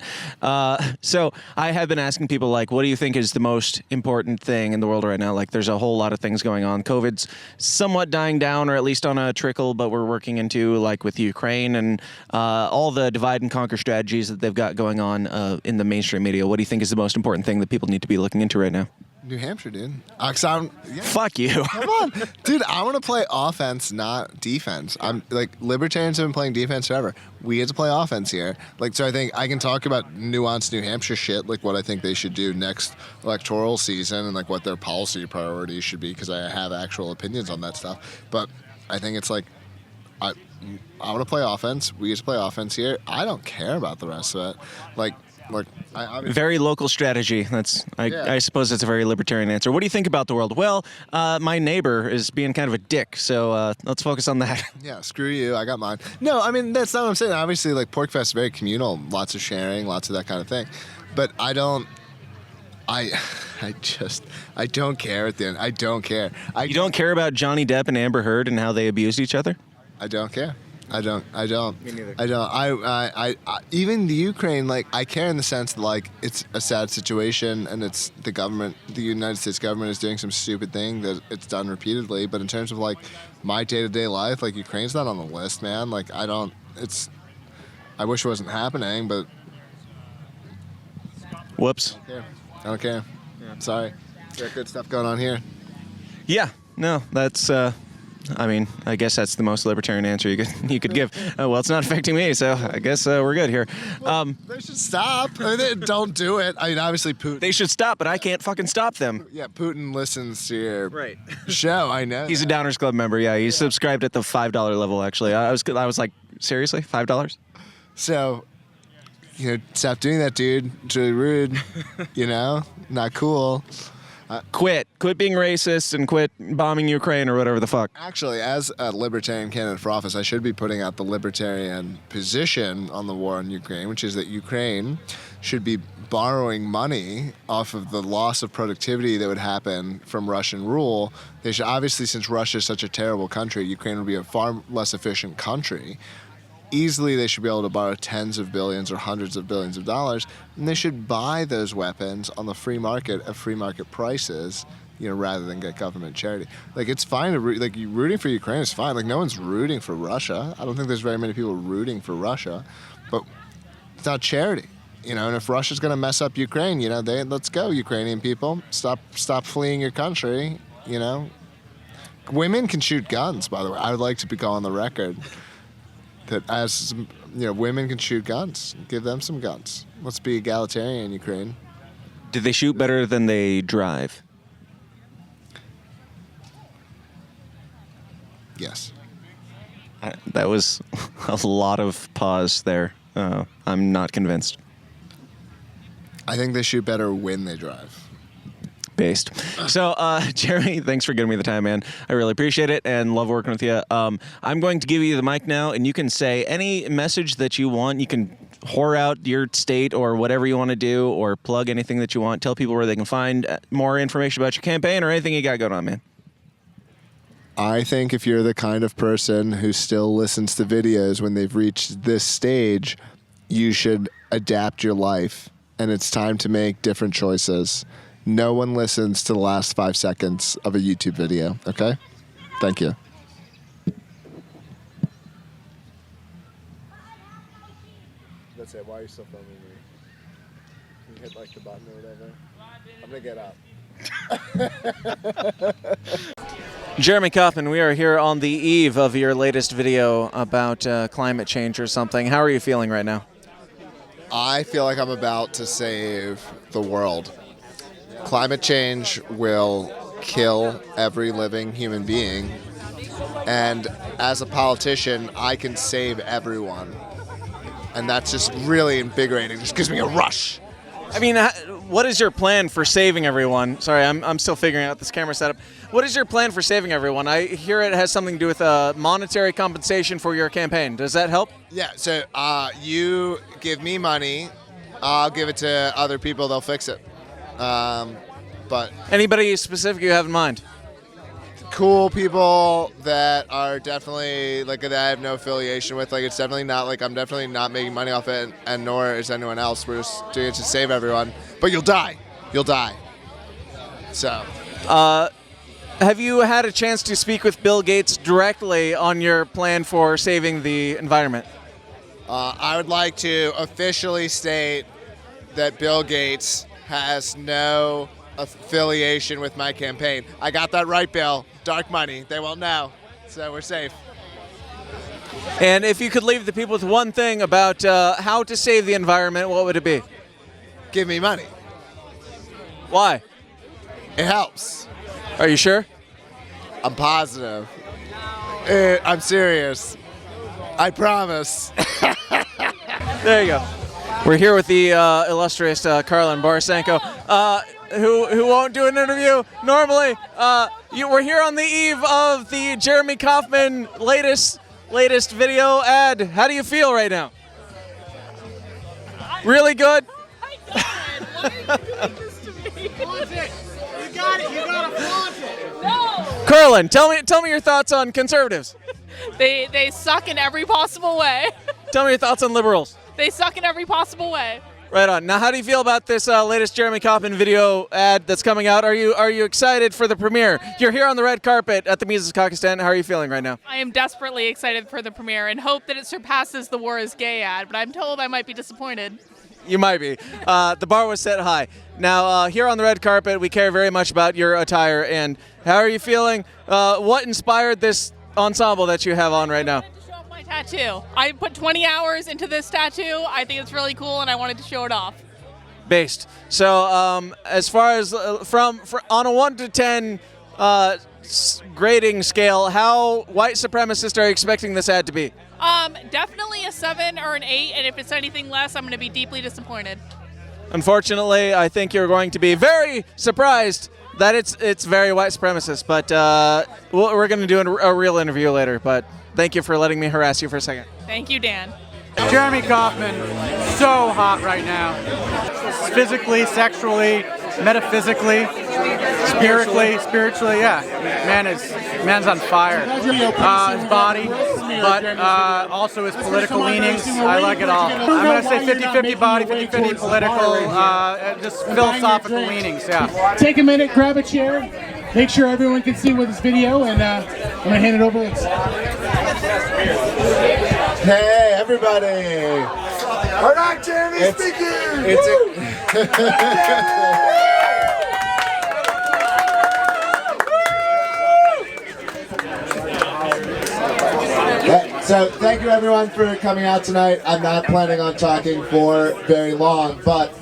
so I have been asking people, like, what do you think is the most important thing in the world right now? Like, there's a whole lot of things going on. COVID's somewhat dying down, or at least on a trickle, but we're working into, like, with Ukraine and all the divide and conquer strategies that they've got going on in the mainstream media. What do you think is the most important thing that people need to be looking into right now? New Hampshire, dude. Fuck you. Come on. Dude, I want to play offense, not defense. I'm like, libertarians have been playing defense forever. We get to play offense here. Like, so I think I can talk about nuanced New Hampshire shit, like what I think they should do next electoral season and like what their policy priorities should be, because I have actual opinions on that stuff. But I think it's like, I want to play offense. We get to play offense here. I don't care about the rest of it. Like, very local strategy. I suppose that's a very libertarian answer. What do you think about the world? Well, my neighbor is being kind of a dick, so let's focus on that. Yeah, screw you. I got mine. No, I mean, that's not what I'm saying. Obviously, like, PorcFest is very communal, lots of sharing, lots of that kind of thing. But I don't care at the end. I don't care. You don't care about Johnny Depp and Amber Heard and how they abused each other? I don't care. I don't. Me neither. I don't. I even the Ukraine, like, I care in the sense that, like, it's a sad situation and it's the government, the United States government is doing some stupid thing that it's done repeatedly. But in terms of, like, my day-to-day life, like, Ukraine's not on the list, man. Like, I wish it wasn't happening, but Whoops. I don't care. Sorry. We got good stuff going on here. Yeah. No, that's. I mean, I guess that's the most libertarian answer you could give. Well, it's not affecting me, so I guess we're good here. They should stop. I mean, don't do it. I mean, obviously, Putin. They should stop, but I can't fucking stop them. Yeah, Putin listens to your show. I know. He's a Downers Club member. Yeah, he's subscribed at the $5 level. Actually, I was like, seriously, $5? So, stop doing that, dude. It's really rude. Not cool. Quit being racist and quit bombing Ukraine or whatever the fuck. Actually, as a libertarian candidate for office, I should be putting out the libertarian position on the war in Ukraine, which is that Ukraine should be borrowing money off of the loss of productivity that would happen from Russian rule. They should, obviously, since Russia is such a terrible country, Ukraine would be a far less efficient country. Easily, they should be able to borrow tens of billions or hundreds of billions of dollars, and they should buy those weapons on the free market at free market prices, rather than get government charity. Like, it's fine to rooting for Ukraine is fine. Like, no one's rooting for Russia. I don't think there's very many people rooting for Russia, but it's not charity, And if Russia's going to mess up Ukraine, let's go, Ukrainian people. Stop fleeing your country. Women can shoot guns. By the way, I would like to be on the record that as women can shoot guns. Give them some guns. Let's be egalitarian, Ukraine. Do they shoot better than they drive? Yes. That was a lot of pause there. I'm not convinced. I think they shoot better when they drive. Based. So, Jeremy, thanks for giving me the time, man. I really appreciate it and love working with you. I'm going to give you the mic now, and you can say any message that you want. You can whore out your state or whatever you want to do, or plug anything that you want. Tell people where they can find more information about your campaign or anything you got going on, man. I think if you're the kind of person who still listens to videos when they've reached this stage, you should adapt your life, and it's time to make different choices. No one listens to the last 5 seconds of a YouTube video, okay? Thank you. That's it. Why are you still filming me? Can you hit, the button or whatever? I'm going to get up. Jeremy Kauffman, we are here on the eve of your latest video about climate change or something. How are you feeling right now? I feel like I'm about to save the world. Climate change will kill every living human being, and as a politician, I can save everyone, and that's just really invigorating. It just gives me a rush. I mean, what is your plan for saving everyone? Sorry, I'm still figuring out this camera setup. What is your plan for saving everyone? I hear it has something to do with monetary compensation for your campaign. Does that help? Yeah, so you give me money, I'll give it to other people, they'll fix it. But anybody specific you have in mind? Cool people that are definitely that I have no affiliation with. It's definitely not I'm definitely not making money off it, and nor is anyone else. We're just doing it to save everyone. But you'll die. So, have you had a chance to speak with Bill Gates directly on your plan for saving the environment? I would like to officially state that Bill Gates has no affiliation with my campaign. I got that right, Bill. Dark money. They won't know. So we're safe. And if you could leave the people with one thing about how to save the environment, what would it be? Give me money. Why? It helps. Are you sure? I'm positive. I'm serious. I promise. There you go. We're here with the illustrious Karlyn Borysenko, who won't do an interview normally. We're here on the eve of the Jeremy Kauffman latest video ad. How do you feel right now? Really good? You gotta flaunt it. No. Karlyn, tell me your thoughts on conservatives. They suck in every possible way. Tell me your thoughts on liberals. They suck in every possible way. Right on. Now, how do you feel about this latest Jeremy Kauffman video ad that's coming out? Are you excited for the premiere? You're here on the red carpet at the Mises Caucus tent. How are you feeling right now? I am desperately excited for the premiere and hope that it surpasses the War is Gay ad, but I'm told I might be disappointed. You might be. The bar was set high. Now, here on the red carpet, we care very much about your attire. And how are you feeling? What inspired this ensemble that you have on right now? My tattoo. I put 20 hours into this tattoo. I think it's really cool, and I wanted to show it off. Based. So, as far as on a 1 to 10 grading scale, how white supremacist are you expecting this ad to be? Definitely a 7 or an 8, and if it's anything less, I'm going to be deeply disappointed. Unfortunately, I think you're going to be very surprised that it's very white supremacist. But we're going to do a real interview later. But thank you for letting me harass you for a second. Thank you, Dan. Jeremy Kauffman, so hot right now. Physically, sexually, metaphysically, spiritually, yeah. Man's on fire. His body, but also his political leanings. I like it all. I'm going to say 50-50 body, 50-50 political, just philosophical leanings, yeah. Take a minute, grab a chair, make sure everyone can see with this video, and I'm going to hand it over. Hey, everybody! All right, Jeremy speaking! So thank you everyone for coming out tonight. I'm not planning on talking for very long, but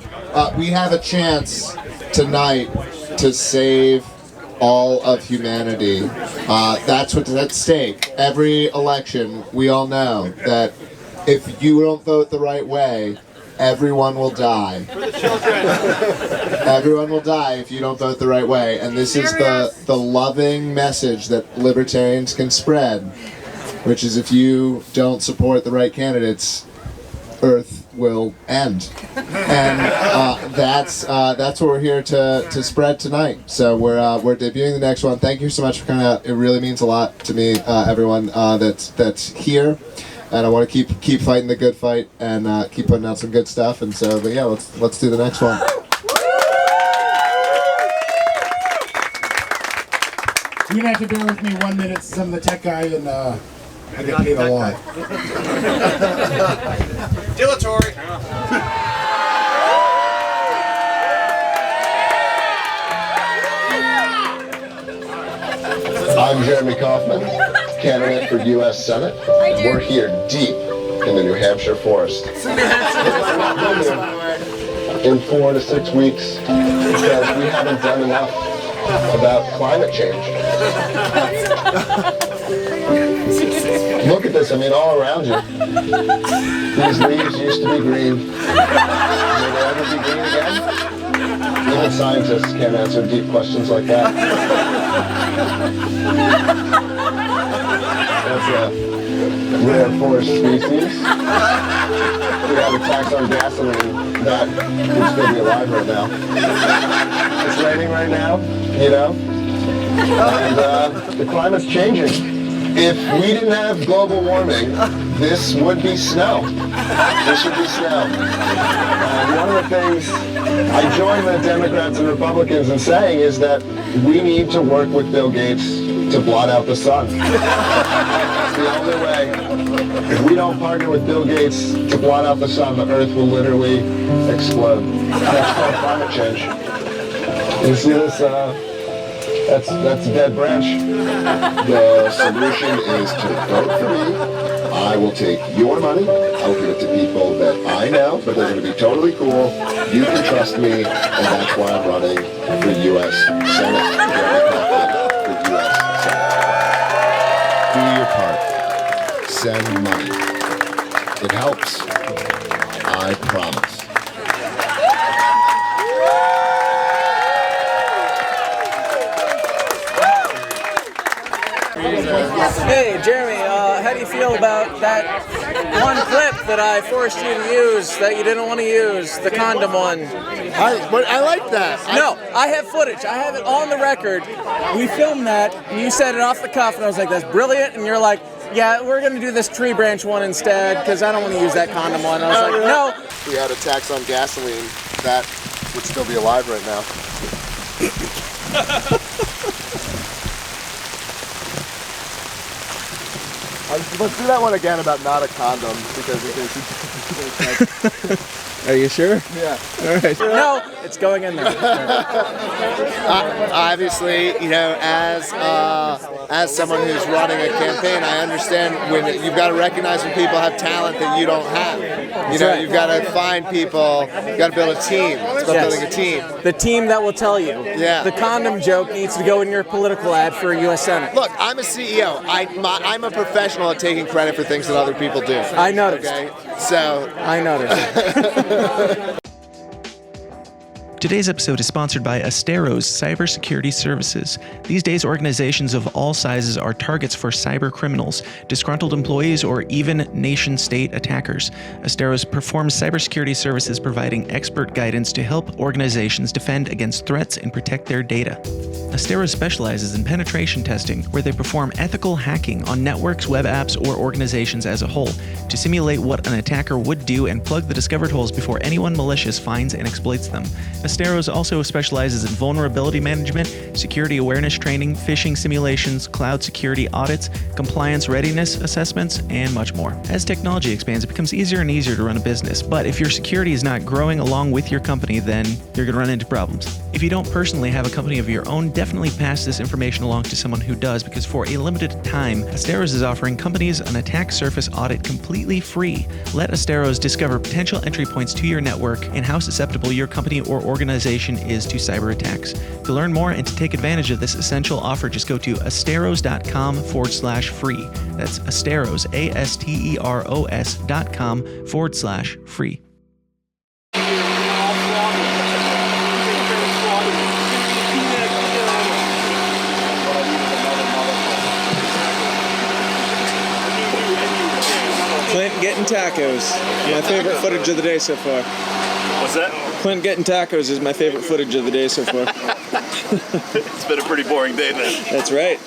we have a chance tonight to save all of humanity. That's what's at stake. Every election, we all know that if you don't vote the right way, everyone will die. Everyone will die if you don't vote the right way. And this is the loving message that libertarians can spread, which is if you don't support the right candidates, Earth will end. And that's what we're here to spread tonight. So we're debuting the next one. Thank you so much for coming out. It really means a lot to me, everyone that's here. And I want to keep fighting the good fight and keep putting out some good stuff. And so, but yeah, let's do the next one. You're gonna have to bear with me 1 minute. Since I'm the tech guy and I get paid a lot. Dilatory. I'm Jeremy Kauffman, candidate for U.S. Senate. We're here deep in the New Hampshire forest. In 4 to 6 weeks because we haven't done enough about climate change. Look at this, I mean, all around you. These leaves used to be green. Will they ever be green again? Even scientists can't answer deep questions like that. That's a rare forest species. We have a tax on gasoline. That would still be alive right now. It's raining right now, you know? And the climate's changing. If we didn't have global warming, this would be snow. This would be snow. One of the things I join the Democrats and Republicans in saying is that we need to work with Bill Gates to blot out the sun. That's the only way. If we don't partner with Bill Gates to blot out the sun, the Earth will literally explode. That's called climate change. You see this? That's a dead branch. The solution is to vote for me. I will take your money. I'll give it to people that I know, but they're going to be totally cool. You can trust me, and that's why I'm running for U.S. Senate. For U.S. Senate. Do your part. Send money. It helps. I promise. Hey, Jeremy, how do you feel about that one clip that I forced you to use that you didn't want to use, the condom one? I like that. I have footage. I have it on the record. We filmed that, and you said it off the cuff, and I was like, that's brilliant, and you're like, yeah, we're going to do this tree branch one instead because I don't want to use that condom one. I was like, no. We had a tax on gasoline. That would still be alive right now. Let's do that one again about not a condom because in case Are you sure? Yeah. All right. No, it's going in there. Obviously, you know, as someone who's running a campaign, I understand when you've got to recognize when people have talent that you don't have. You know, you've got to find people. You've got to build a team. It's about building a team. The team that will tell you. Yeah. The condom joke needs to go in your political ad for a U.S. Senate. Look, I'm a CEO. I'm a professional at taking credit for things that other people do. I noticed. Okay, so I noticed. Today's episode is sponsored by Astero's Cybersecurity Services. These days, organizations of all sizes are targets for cyber criminals, disgruntled employees, or even nation-state attackers. Astero's performs cybersecurity services providing expert guidance to help organizations defend against threats and protect their data. Astero specializes in penetration testing, where they perform ethical hacking on networks, web apps, or organizations as a whole, to simulate what an attacker would do and plug the discovered holes before anyone malicious finds and exploits them. Asteros also specializes in vulnerability management, security awareness training, phishing simulations, cloud security audits, compliance readiness assessments, and much more. As technology expands, it becomes easier and easier to run a business, but if your security is not growing along with your company, then you're going to run into problems. If you don't personally have a company of your own, definitely pass this information along to someone who does, because for a limited time, Asteros is offering companies an attack surface audit completely free. Let Asteros discover potential entry points to your network and how susceptible your company or organization is to cyber attacks. To learn more and to take advantage of this essential offer, just go to asteros.com/free. That's Asteros, ASTEROS.com/free. Clint getting tacos. My favorite footage of the day so far. What's that? Clint getting tacos is my favorite footage of the day so far. It's been a pretty boring day then. That's right.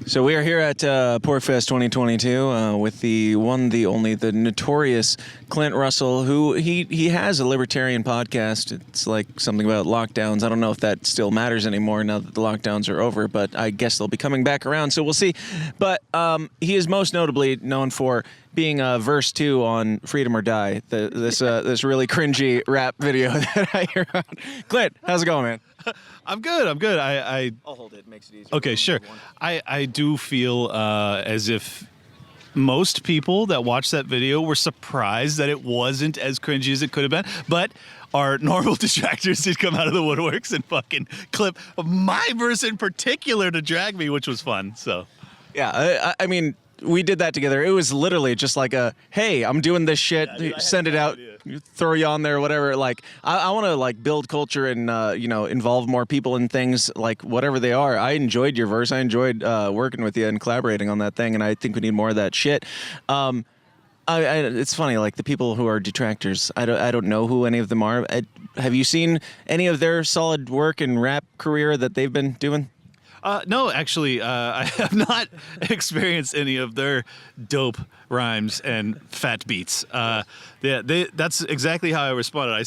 So we are here at PorcFest 2022 with the one, the only, the notorious Clint Russell, who he has a libertarian podcast. It's like something about lockdowns. I don't know if that still matters anymore now that the lockdowns are over, but I guess they'll be coming back around, so we'll see. But he is most notably known for being verse 2 on Freedom or Die, this really cringy rap video that I hear on. Clint, how's it going, man? I'm good. I'll hold it. It makes it easier. Okay, sure. I do feel as if most people that watched that video were surprised that it wasn't as cringy as it could have been, but our normal detractors did come out of the woodworks and fucking clip my verse in particular to drag me, which was fun. So, yeah, I mean, we did that together. It was literally just like a, hey, I'm doing this shit, send it out, throw you on there, whatever. Like, I want to like build culture and, involve more people in things, like whatever they are. I enjoyed your verse. I enjoyed working with you and collaborating on that thing, and I think we need more of that shit. It's funny, like the people who are detractors, I don't know who any of them are. Have you seen any of their solid work and rap career that they've been doing? No, actually, I have not experienced any of their dope rhymes and fat beats. That's exactly how I responded. I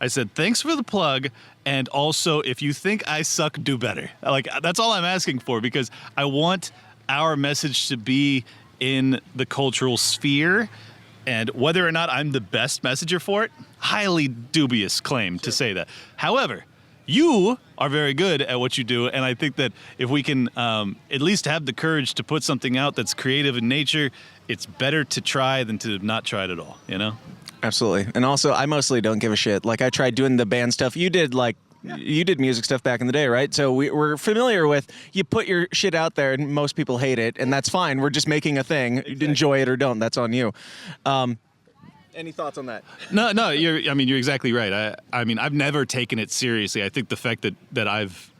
said, thanks for the plug, and also, if you think I suck, do better. Like, that's all I'm asking for, because I want our message to be in the cultural sphere, and whether or not I'm the best messenger for it, highly dubious claim to say that. However, you are very good at what you do, and I think that if we can at least have the courage to put something out that's creative in nature, it's better to try than to not try it at all, you know? Absolutely. And also, I mostly don't give a shit. Like, I tried doing the band stuff. You did, you did music stuff back in the day, right? So we're familiar with, you put your shit out there, and most people hate it, and that's fine. We're just making a thing. Exactly. Enjoy it or don't. That's on you. Any thoughts on that? No, you're exactly right. I mean, I've never taken it seriously. I think the fact that I've,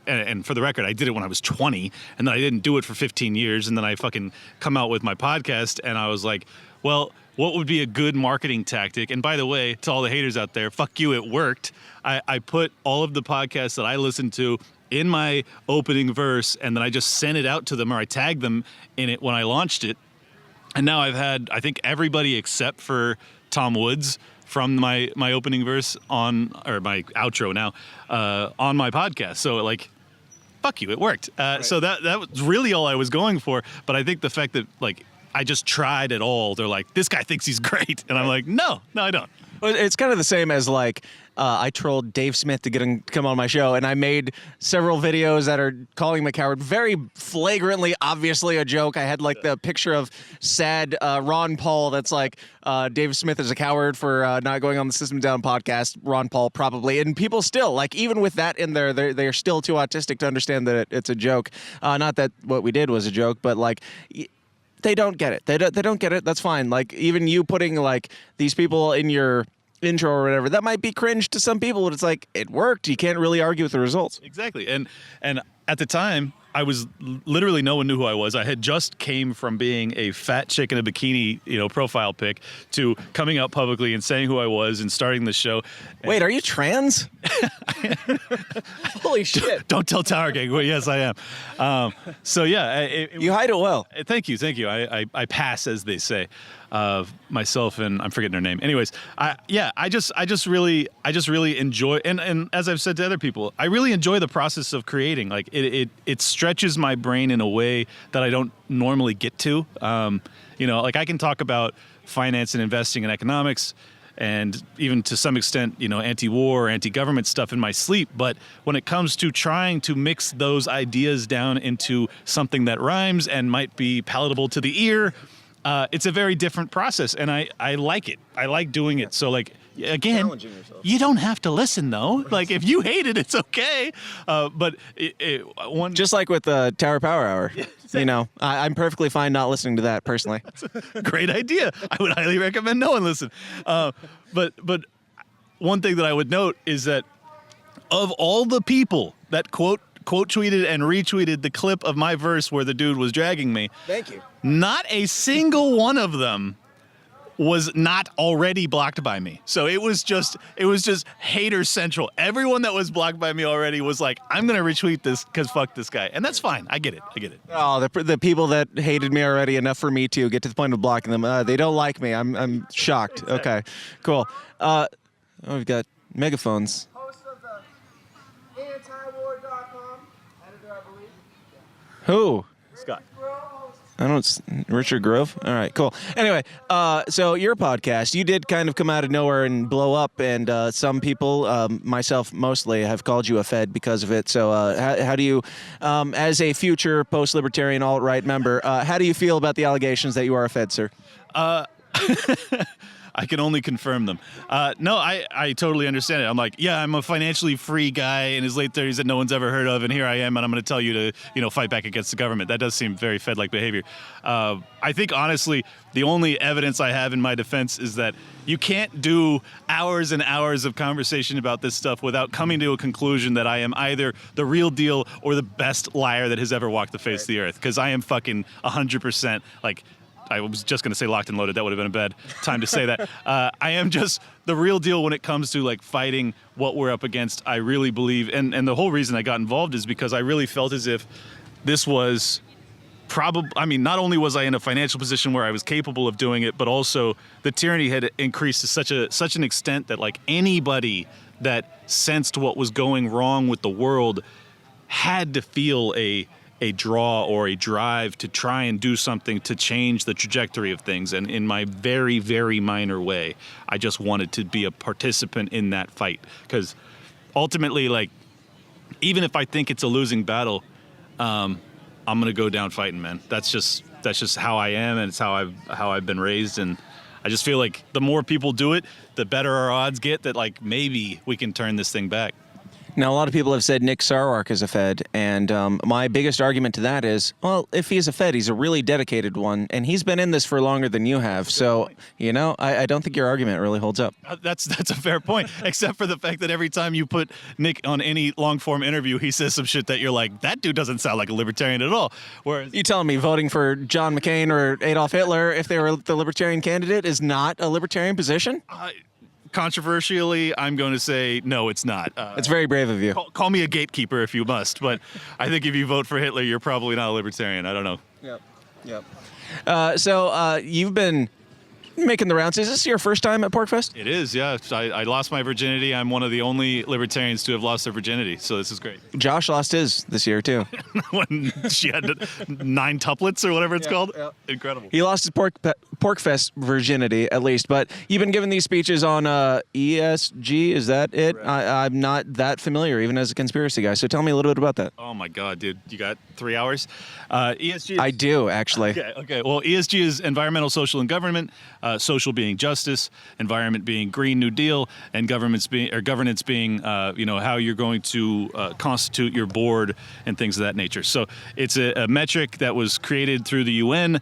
and for the record, I did it when I was 20, and then I didn't do it for 15 years, and then I fucking come out with my podcast, and I was like, well, what would be a good marketing tactic? And by the way, to all the haters out there, fuck you, it worked. I put all of the podcasts that I listened to in my opening verse, and then I just sent it out to them, or I tagged them in it when I launched it. And now I've had, I think, everybody except for Tom Woods from my opening verse or my outro now, on my podcast. So, like, fuck you, it worked. So that was really all I was going for. But I think the fact that, like, I just tried it all, they're like, this guy thinks he's great. And I'm like, no, I don't. It's kind of the same as, like, I trolled Dave Smith to get him to come on my show, and I made several videos that are calling him a coward. Very flagrantly, obviously a joke. I had, like, the picture of sad Ron Paul that's like, Dave Smith is a coward for not going on the System Down podcast. Ron Paul probably. And people still, like, even with that in there, they're still too autistic to understand that it's a joke. Not that what we did was a joke, but, like, they don't get it. They don't get it. That's fine. Like, even you putting, like, these people in your intro or whatever, that might be cringe to some people, but it's like, it worked. You can't really argue with the results. Exactly. And at the time, I was literally, no one knew who I was. I had just came from being a fat chick in a bikini, profile pic, to coming out publicly and saying who I was and starting the show. Wait, are you trans? Holy shit. Don't tell Tower Gang. Well, yes, I am. So yeah. You hide it well. Thank you. I pass, as they say. Myself and I'm forgetting her name. Anyways, I just really enjoy, and as I've said to other people, I really enjoy the process of creating. Like, it stretches my brain in a way that I don't normally get to. Like, I can talk about finance and investing and economics, and even to some extent, anti-war, anti-government stuff in my sleep. But when it comes to trying to mix those ideas down into something that rhymes and might be palatable to the ear, it's a very different process, and I like it. I like doing it. So, like, again, you don't have to listen, though. Like, if you hate it, it's okay. But just like with the Tower Power Hour, I'm perfectly fine not listening to that personally. That's a great idea. I would highly recommend no one listen. But one thing that I would note is that of all the people that quote tweeted and retweeted the clip of my verse where the dude was dragging me. Thank you. Not a single one of them was not already blocked by me. So it was just hater central. Everyone that was blocked by me already was like, I'm going to retweet this because fuck this guy. And that's fine. I get it. Oh, the people that hated me already enough for me to get to the point of blocking them. They don't like me. I'm shocked. Okay, cool. We've got megaphones. Who? Scott. Richard Grove? All right, cool. Anyway, so your podcast, you did kind of come out of nowhere and blow up, and some people, myself mostly, have called you a Fed because of it. So how do you, as a future post-libertarian alt-right member, how do you feel about the allegations that you are a Fed, sir? I can only confirm them. No, I totally understand it. I'm like, yeah, I'm a financially free guy in his late 30s that no one's ever heard of, and here I am, and I'm going to tell you to, fight back against the government. That does seem very Fed-like behavior. I think, honestly, the only evidence I have in my defense is that you can't do hours and hours of conversation about this stuff without coming to a conclusion that I am either the real deal or the best liar that has ever walked the face of the earth, because I am fucking 100%, like, I was just going to say locked and loaded. That would have been a bad time to say that. I am just the real deal when it comes to, like, fighting what we're up against. I really believe, and the whole reason I got involved is because I really felt as if this was not only was I in a financial position where I was capable of doing it, but also the tyranny had increased to such an extent that, like, anybody that sensed what was going wrong with the world had to feel a draw or a drive to try and do something to change the trajectory of things. And in my very, very minor way, I just wanted to be a participant in that fight. Because ultimately, like, even if I think it's a losing battle, I'm going to go down fighting, man. That's just how I am, and it's how I've been raised. And I just feel like the more people do it, the better our odds get that, like, maybe we can turn this thing back. Now, a lot of people have said Nick Sarwark is a Fed, and my biggest argument to that is, well, if he's a Fed, he's a really dedicated one, and he's been in this for longer than you have. So, I don't think your argument really holds up. That's a fair point, except for the fact that every time you put Nick on any long-form interview, he says some shit that you're like, that dude doesn't sound like a libertarian at all. Whereas you telling me voting for John McCain or Adolf Hitler, if they were the libertarian candidate, is not a libertarian position? controversially, I'm going to say no, it's not. It's very brave of you. Call me a gatekeeper if you must, but I think if you vote for Hitler, you're probably not a libertarian. I don't know. Yep. So you've been making the rounds. Is this your first time at PorcFest? It is, yeah. I lost my virginity. I'm one of the only libertarians to have lost their virginity, so this is great. Josh lost his this year, too. When she had 9 tuplets or whatever it's called. Yeah. Incredible. He lost his PorcFest virginity, at least. But you've been giving these speeches on ESG. Is that it? I'm not that familiar, even as a conspiracy guy. So tell me a little bit about that. Oh, my God, dude. You got 3 hours? ESG is... I do, actually. Okay. Well, ESG is environmental, social, and government. Social being justice, environment being Green New Deal, and governance being how you're going to constitute your board and things of that nature. So it's a metric that was created through the UN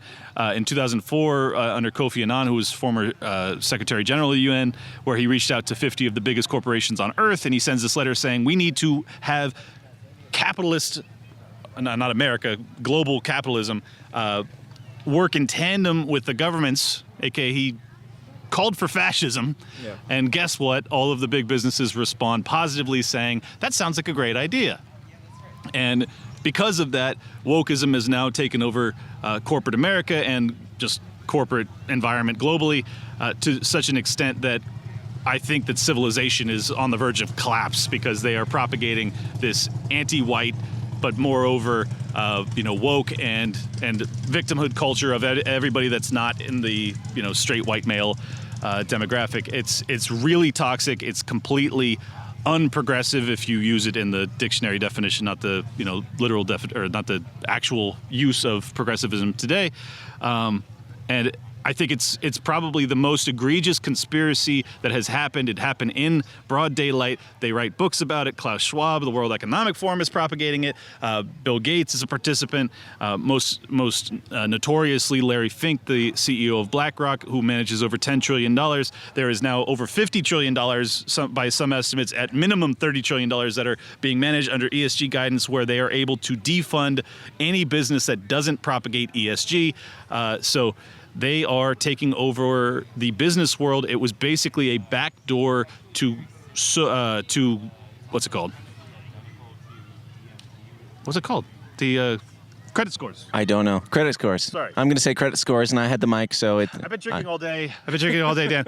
in 2004 under Kofi Annan, who was former Secretary General of the UN, where he reached out to 50 of the biggest corporations on Earth, and he sends this letter saying we need to have capitalist, not America, global capitalism, work in tandem with the governments, aka he called for fascism, and guess what? All of the big businesses respond positively saying, that sounds like a great idea. And because of that, wokeism has now taken over corporate America and just corporate environment globally to such an extent that I think that civilization is on the verge of collapse because they are propagating this anti-white, but moreover, woke and victimhood culture of everybody that's not in the straight white male demographic. It's really toxic. It's completely unprogressive if you use it in the dictionary definition, not the literal or not the actual use of progressivism today. And I think it's probably the most egregious conspiracy that has happened. It happened in broad daylight. They write books about it. Klaus Schwab, the World Economic Forum, is propagating it. Bill Gates is a participant. Most notoriously, Larry Fink, the CEO of BlackRock, who manages over $10 trillion. There is now over $50 trillion, by some estimates, at minimum $30 trillion that are being managed under ESG guidance, where they are able to defund any business that doesn't propagate ESG. So they are taking over the business world. It was basically a backdoor to what's it called? What's it called? The credit scores. I don't know. Credit scores. Sorry. I'm going to say credit scores, and I had the mic, so it... I've been drinking all day. Dan.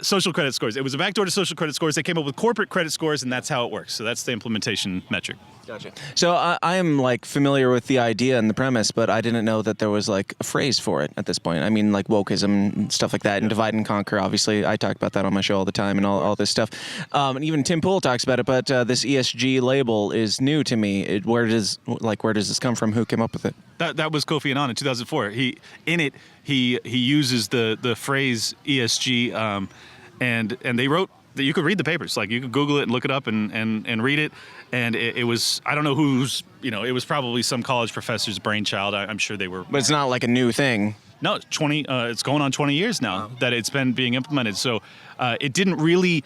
Social credit scores. It was a backdoor to social credit scores. They came up with corporate credit scores, and that's how it works. So that's the implementation metric. Gotcha. So I am familiar with the idea and the premise, but I didn't know that there was a phrase for it at this point. I mean, wokeism and stuff like that, and divide and conquer. Obviously, I talk about that on my show all the time and all this stuff. And even Tim Pool talks about it. But this ESG label is new to me. Where does this come from? Who came up with it? That was Kofi Annan in 2004. He uses the phrase ESG, and they wrote. You could read the papers, you could Google it and look it up and read it. And it was, I don't know who's, it was probably some college professor's brainchild. I'm sure they were. But it's not like a new thing. No, it's going on 20 years now that it's been being implemented. So it didn't really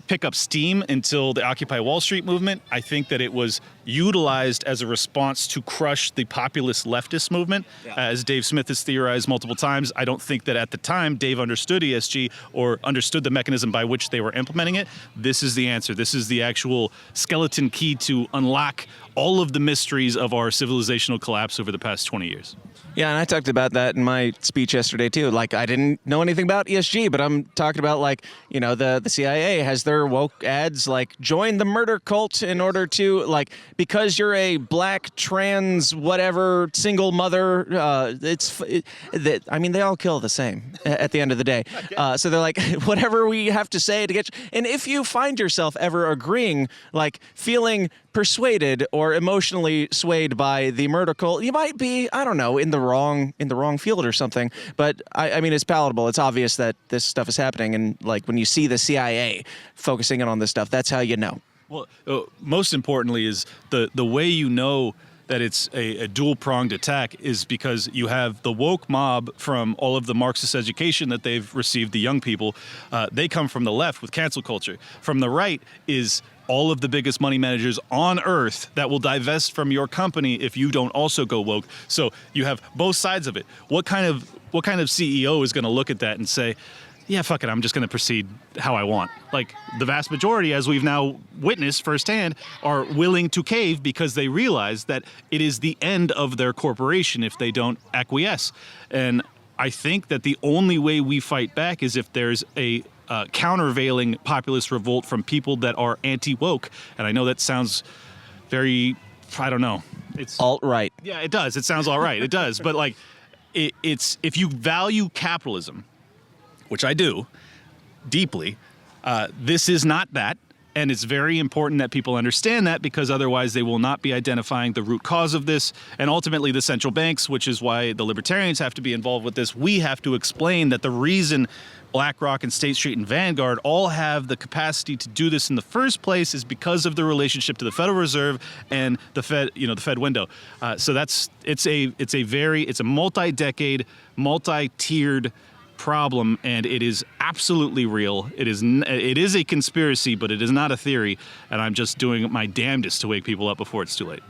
pick up steam until the Occupy Wall Street movement. I think that it was utilized as a response to crush the populist leftist movement. As Dave Smith has theorized multiple times, I don't think that at the time Dave understood ESG or understood the mechanism by which they were implementing it. This is the answer. This is the actual skeleton key to unlock all of the mysteries of our civilizational collapse over the past 20 years. Yeah, and I talked about that in my speech yesterday, too. I didn't know anything about ESG, but I'm talking about, the CIA has their woke ads, join the murder cult in order to, because you're a black, trans, whatever, single mother, they all kill the same at the end of the day. So they're whatever we have to say to get you. And if you find yourself ever agreeing, feeling persuaded or emotionally swayed by the murder cult, you might be, I don't know, in the wrong field or something. But I mean, it's palatable. It's obvious that this stuff is happening, and when you see the CIA focusing in on this stuff, that's how you know. Well, most importantly is the way you know that it's a dual-pronged attack is because you have the woke mob from all of the Marxist education that they've received, the young people. They come from the left with cancel culture. From the right is all of the biggest money managers on earth that will divest from your company if you don't also go woke. So you have both sides of it. What kind of CEO is going to look at that and say, yeah, fuck it, I'm just going to proceed how I want. Like, the vast majority, as we've now witnessed firsthand, are willing to cave because they realize that it is the end of their corporation if they don't acquiesce. And I think that the only way we fight back is if there's a countervailing populist revolt from people that are anti-woke. And I know that sounds very, I don't know. It's alt-right. Yeah, it does. It sounds all right. It does. But like, it's if you value capitalism, which I do deeply, this is not that. And it's very important that people understand that, because otherwise they will not be identifying the root cause of this. And ultimately the central banks, which is why the libertarians have to be involved with this, we have to explain that the reason BlackRock and State Street and Vanguard all have the capacity to do this in the first place is because of the relationship to the Federal Reserve and the Fed, the Fed window. So it's a multi-decade, multi-tiered problem, and it is absolutely real. It is a conspiracy, but it is not a theory, and I'm just doing my damnedest to wake people up before it's too late.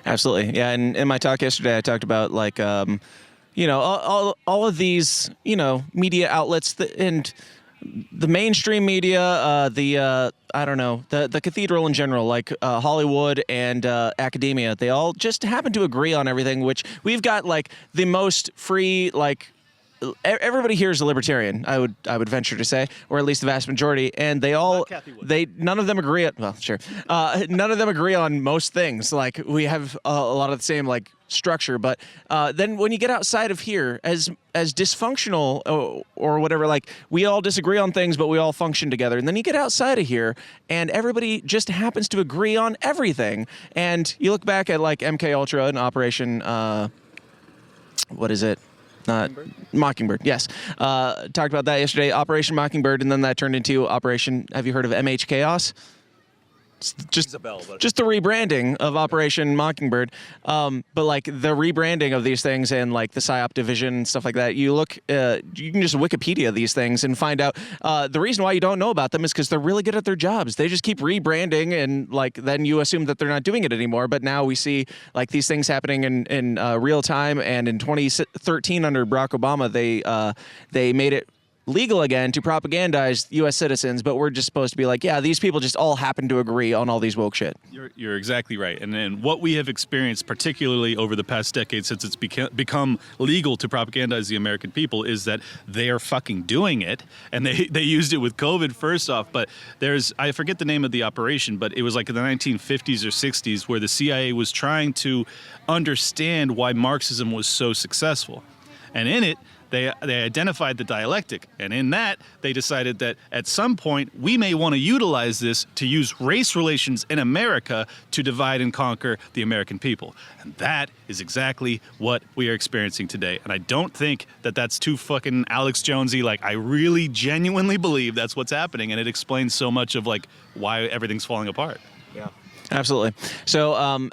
Absolutely. Yeah, and in my talk yesterday, I talked about like all of these, media outlets and the mainstream media, the cathedral in general, like Hollywood and academia, they all just happen to agree on everything, which we've got like the most free, like, everybody here is a libertarian, I would venture to say, or at least the vast majority, and none of them agree none of them agree on most things. Like, we have a lot of the same like structure, but then when you get outside of here, as dysfunctional or whatever, like, we all disagree on things, but we all function together. And then you get outside of here, and everybody just happens to agree on everything. And you look back at like MK Ultra and Operation, what is it? Mockingbird, yes. Talked about that yesterday, Operation Mockingbird, and then that turned into Operation, have you heard of MH Chaos? Just the rebranding of Operation Mockingbird. But like the rebranding of these things and like the PSYOP division and stuff like that, you can just Wikipedia these things and find out the reason why you don't know about them is because they're really good at their jobs. They just keep rebranding, and like then you assume that they're not doing it anymore. But now we see like these things happening in real time. And in 2013 under Barack Obama, they made it legal again to propagandize U.S. citizens, but we're just supposed to be like, yeah, these people just all happen to agree on all these woke shit. You're exactly right. And then what we have experienced, particularly over the past decade since it's become legal to propagandize the American people, is that they are fucking doing it. And they used it with COVID first off, but I forget the name of the operation, but it was like in the 1950s or 60s where the CIA was trying to understand why Marxism was so successful. And in it, they identified the dialectic, and in that, they decided that at some point, we may want to utilize this to use race relations in America to divide and conquer the American people. And that is exactly what we are experiencing today. And I don't think that that's too fucking Alex Jonesy. Like, I really genuinely believe that's what's happening, and it explains so much of like why everything's falling apart. Yeah, absolutely. So,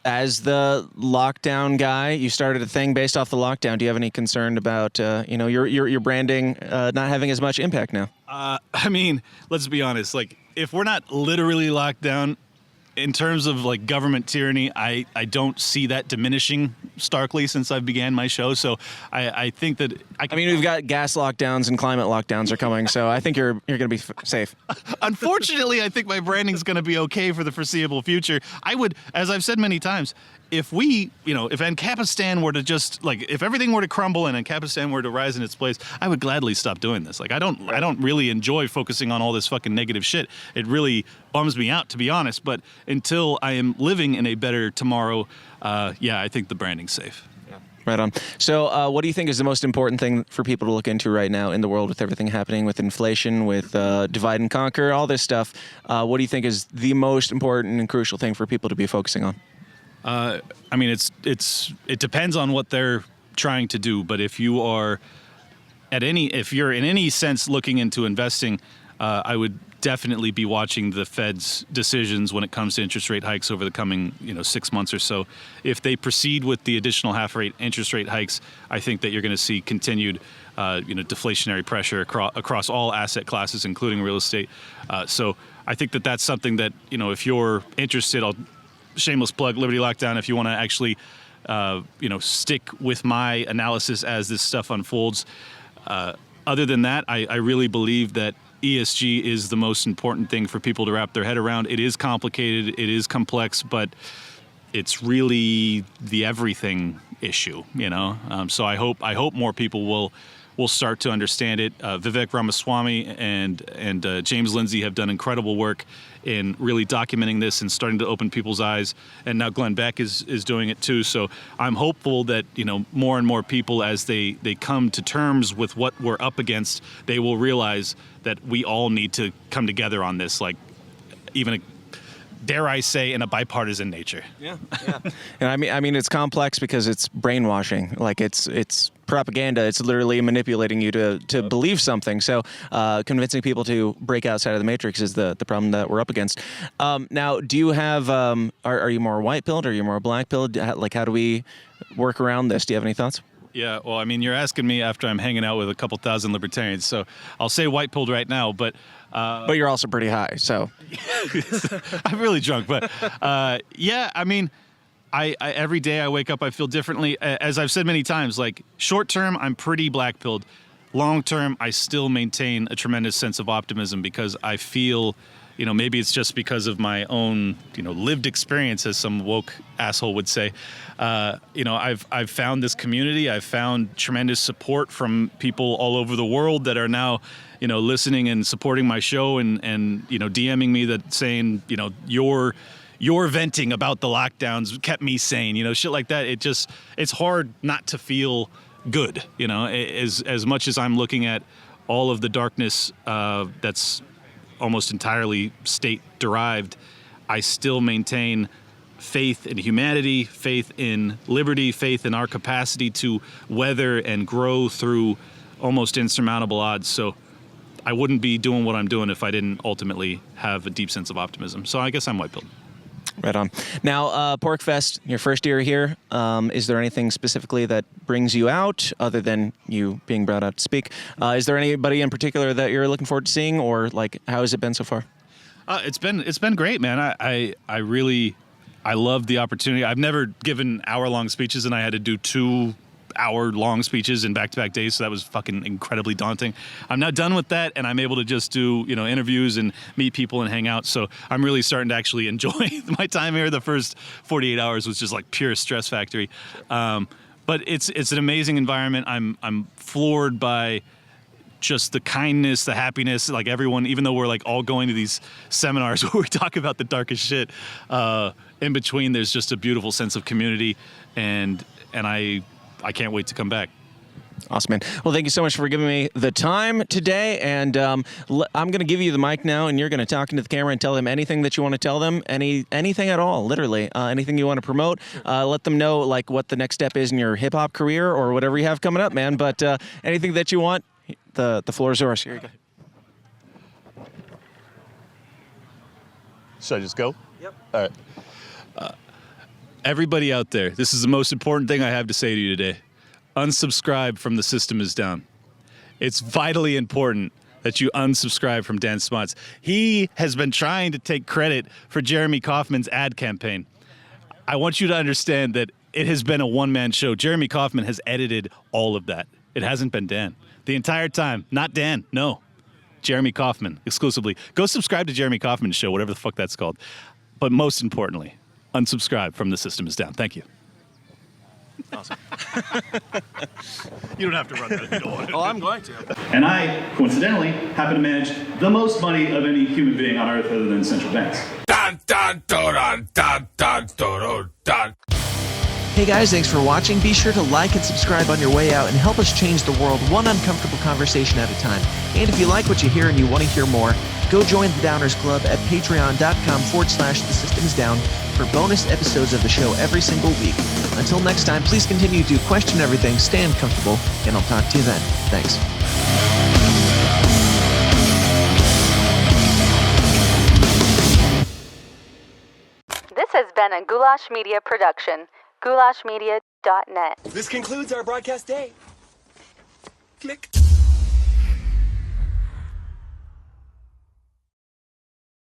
as the lockdown guy, you started a thing based off the lockdown. Do you have any concern about your branding not having as much impact now? I mean, let's be honest. Like, if we're not literally locked down, in terms of like government tyranny, I don't see that diminishing starkly since I began my show. So I think that I mean, we've got gas lockdowns and climate lockdowns are coming, so I think you're going to be safe. Unfortunately, I think my branding's going to be okay for the foreseeable future. I would, as I've said many times, if we, if Ancapistan were to just if everything were to crumble and Ancapistan were to rise in its place, I would gladly stop doing this. Like, I don't really enjoy focusing on all this fucking negative shit. It really bums me out, to be honest. But until I am living in a better tomorrow, I think the branding's safe. Yeah. Right on. So what do you think is the most important thing for people to look into right now in the world with everything happening, with inflation, with divide and conquer, all this stuff? What do you think is the most important and crucial thing for people to be focusing on? I mean, it depends on what they're trying to do. But if you are if you're in any sense looking into investing, I would definitely be watching the Fed's decisions when it comes to interest rate hikes over the coming 6 months or so. If they proceed with the additional interest rate hikes, I think that you're going to see continued deflationary pressure across all asset classes, including real estate. So I think that that's something that if you're interested, shameless plug, Liberty Lockdown, if you want to actually stick with my analysis as this stuff unfolds. other than that, I really believe that ESG is the most important thing for people to wrap their head around. It is complicated, it is complex, but it's really the everything issue, you know. So I hope more people will start to understand it. Vivek Ramaswamy and James Lindsay have done incredible work in really documenting this and starting to open people's eyes. And now Glenn Beck is doing it too. So I'm hopeful that, you know, more and more people, as they come to terms with what we're up against, they will realize that we all need to come together on this, like even dare I say, in a bipartisan nature. Yeah. And I mean, it's complex because it's brainwashing. Like it's propaganda. It's literally manipulating you to believe something. So convincing people to break outside of the matrix is the problem that we're up against. Now, do you have? Are you more white-pilled? Are you more black-pilled? Like, how do we work around this? Do you have any thoughts? Yeah, well, I mean, you're asking me after I'm hanging out with a couple thousand libertarians, so I'll say white-pilled right now, but you're also pretty high, so. I'm really drunk, but yeah, I mean, I every day I wake up, I feel differently. As I've said many times, like, short-term, I'm pretty black-pilled. Long-term, I still maintain a tremendous sense of optimism because I feel, you know, maybe it's just because of my own, you know, lived experience, as some woke asshole would say. You know, I've found this community. I've found tremendous support from people all over the world that are now, you know, listening and supporting my show and you know, DMing me that saying, you know, your venting about the lockdowns kept me sane, you know, shit like that. It's hard not to feel good, you know, as much as I'm looking at all of the darkness that's almost entirely state-derived, I still maintain faith in humanity, faith in liberty, faith in our capacity to weather and grow through almost insurmountable odds. So I wouldn't be doing what I'm doing if I didn't ultimately have a deep sense of optimism. So I guess I'm white-pilled. Right on. Now, PorcFest, your first year here, is there anything specifically that brings you out other than you being brought out to speak? Is there anybody in particular that you're looking forward to seeing, or like, how has it been so far? It's been great, man. I really love the opportunity. I've never given hour-long speeches, and I had to do 2-hour-long speeches in back-to-back days, so that was fucking incredibly daunting. I'm now done with that, and I'm able to just do, you know, interviews and meet people and hang out. So I'm really starting to actually enjoy my time here. The first 48 hours was just like pure stress factory. But it's an amazing environment. I'm floored by just the kindness, the happiness, like everyone, even though we're like all going to these seminars where we talk about the darkest shit, in between there's just a beautiful sense of community, and I can't wait to come back. Awesome, man. Well, thank you so much for giving me the time today, and I'm going to give you the mic now, and you're going to talk into the camera and tell them anything that you want to tell them, anything at all, literally, anything you want to promote. Let them know, like, what the next step is in your hip-hop career or whatever you have coming up, man, but anything that you want, the floor is yours. Here you go. Should I just go? Yep. All right. Everybody out there, this is the most important thing I have to say to you today. Unsubscribe from The System Is Down. It's vitally important that you unsubscribe from Dan Smots. He has been trying to take credit for Jeremy Kauffman's ad campaign. I want you to understand that it has been a one-man show. Jeremy Kauffman has edited all of that. It hasn't been Dan. The entire time. Not Dan, no. Jeremy Kauffman, exclusively. Go subscribe to Jeremy Kauffman's show, whatever the fuck that's called. But most importantly, unsubscribe from The System Is Down. Thank you. Awesome. You don't have to run that if you don't want to. Oh, I'm going to. And I, coincidentally, happen to manage the most money of any human being on earth other than central banks. Hey guys, thanks for watching. Be sure to like and subscribe on your way out and help us change the world one uncomfortable conversation at a time. And if you like what you hear and you want to hear more, go join the Downers Club at patreon.com/thesystemsdown for bonus episodes of the show every single week. Until next time, please continue to question everything, stay uncomfortable, and I'll talk to you then. Thanks. This has been a Goulash Media production. goulashmedia.net. This concludes our broadcast day. Click.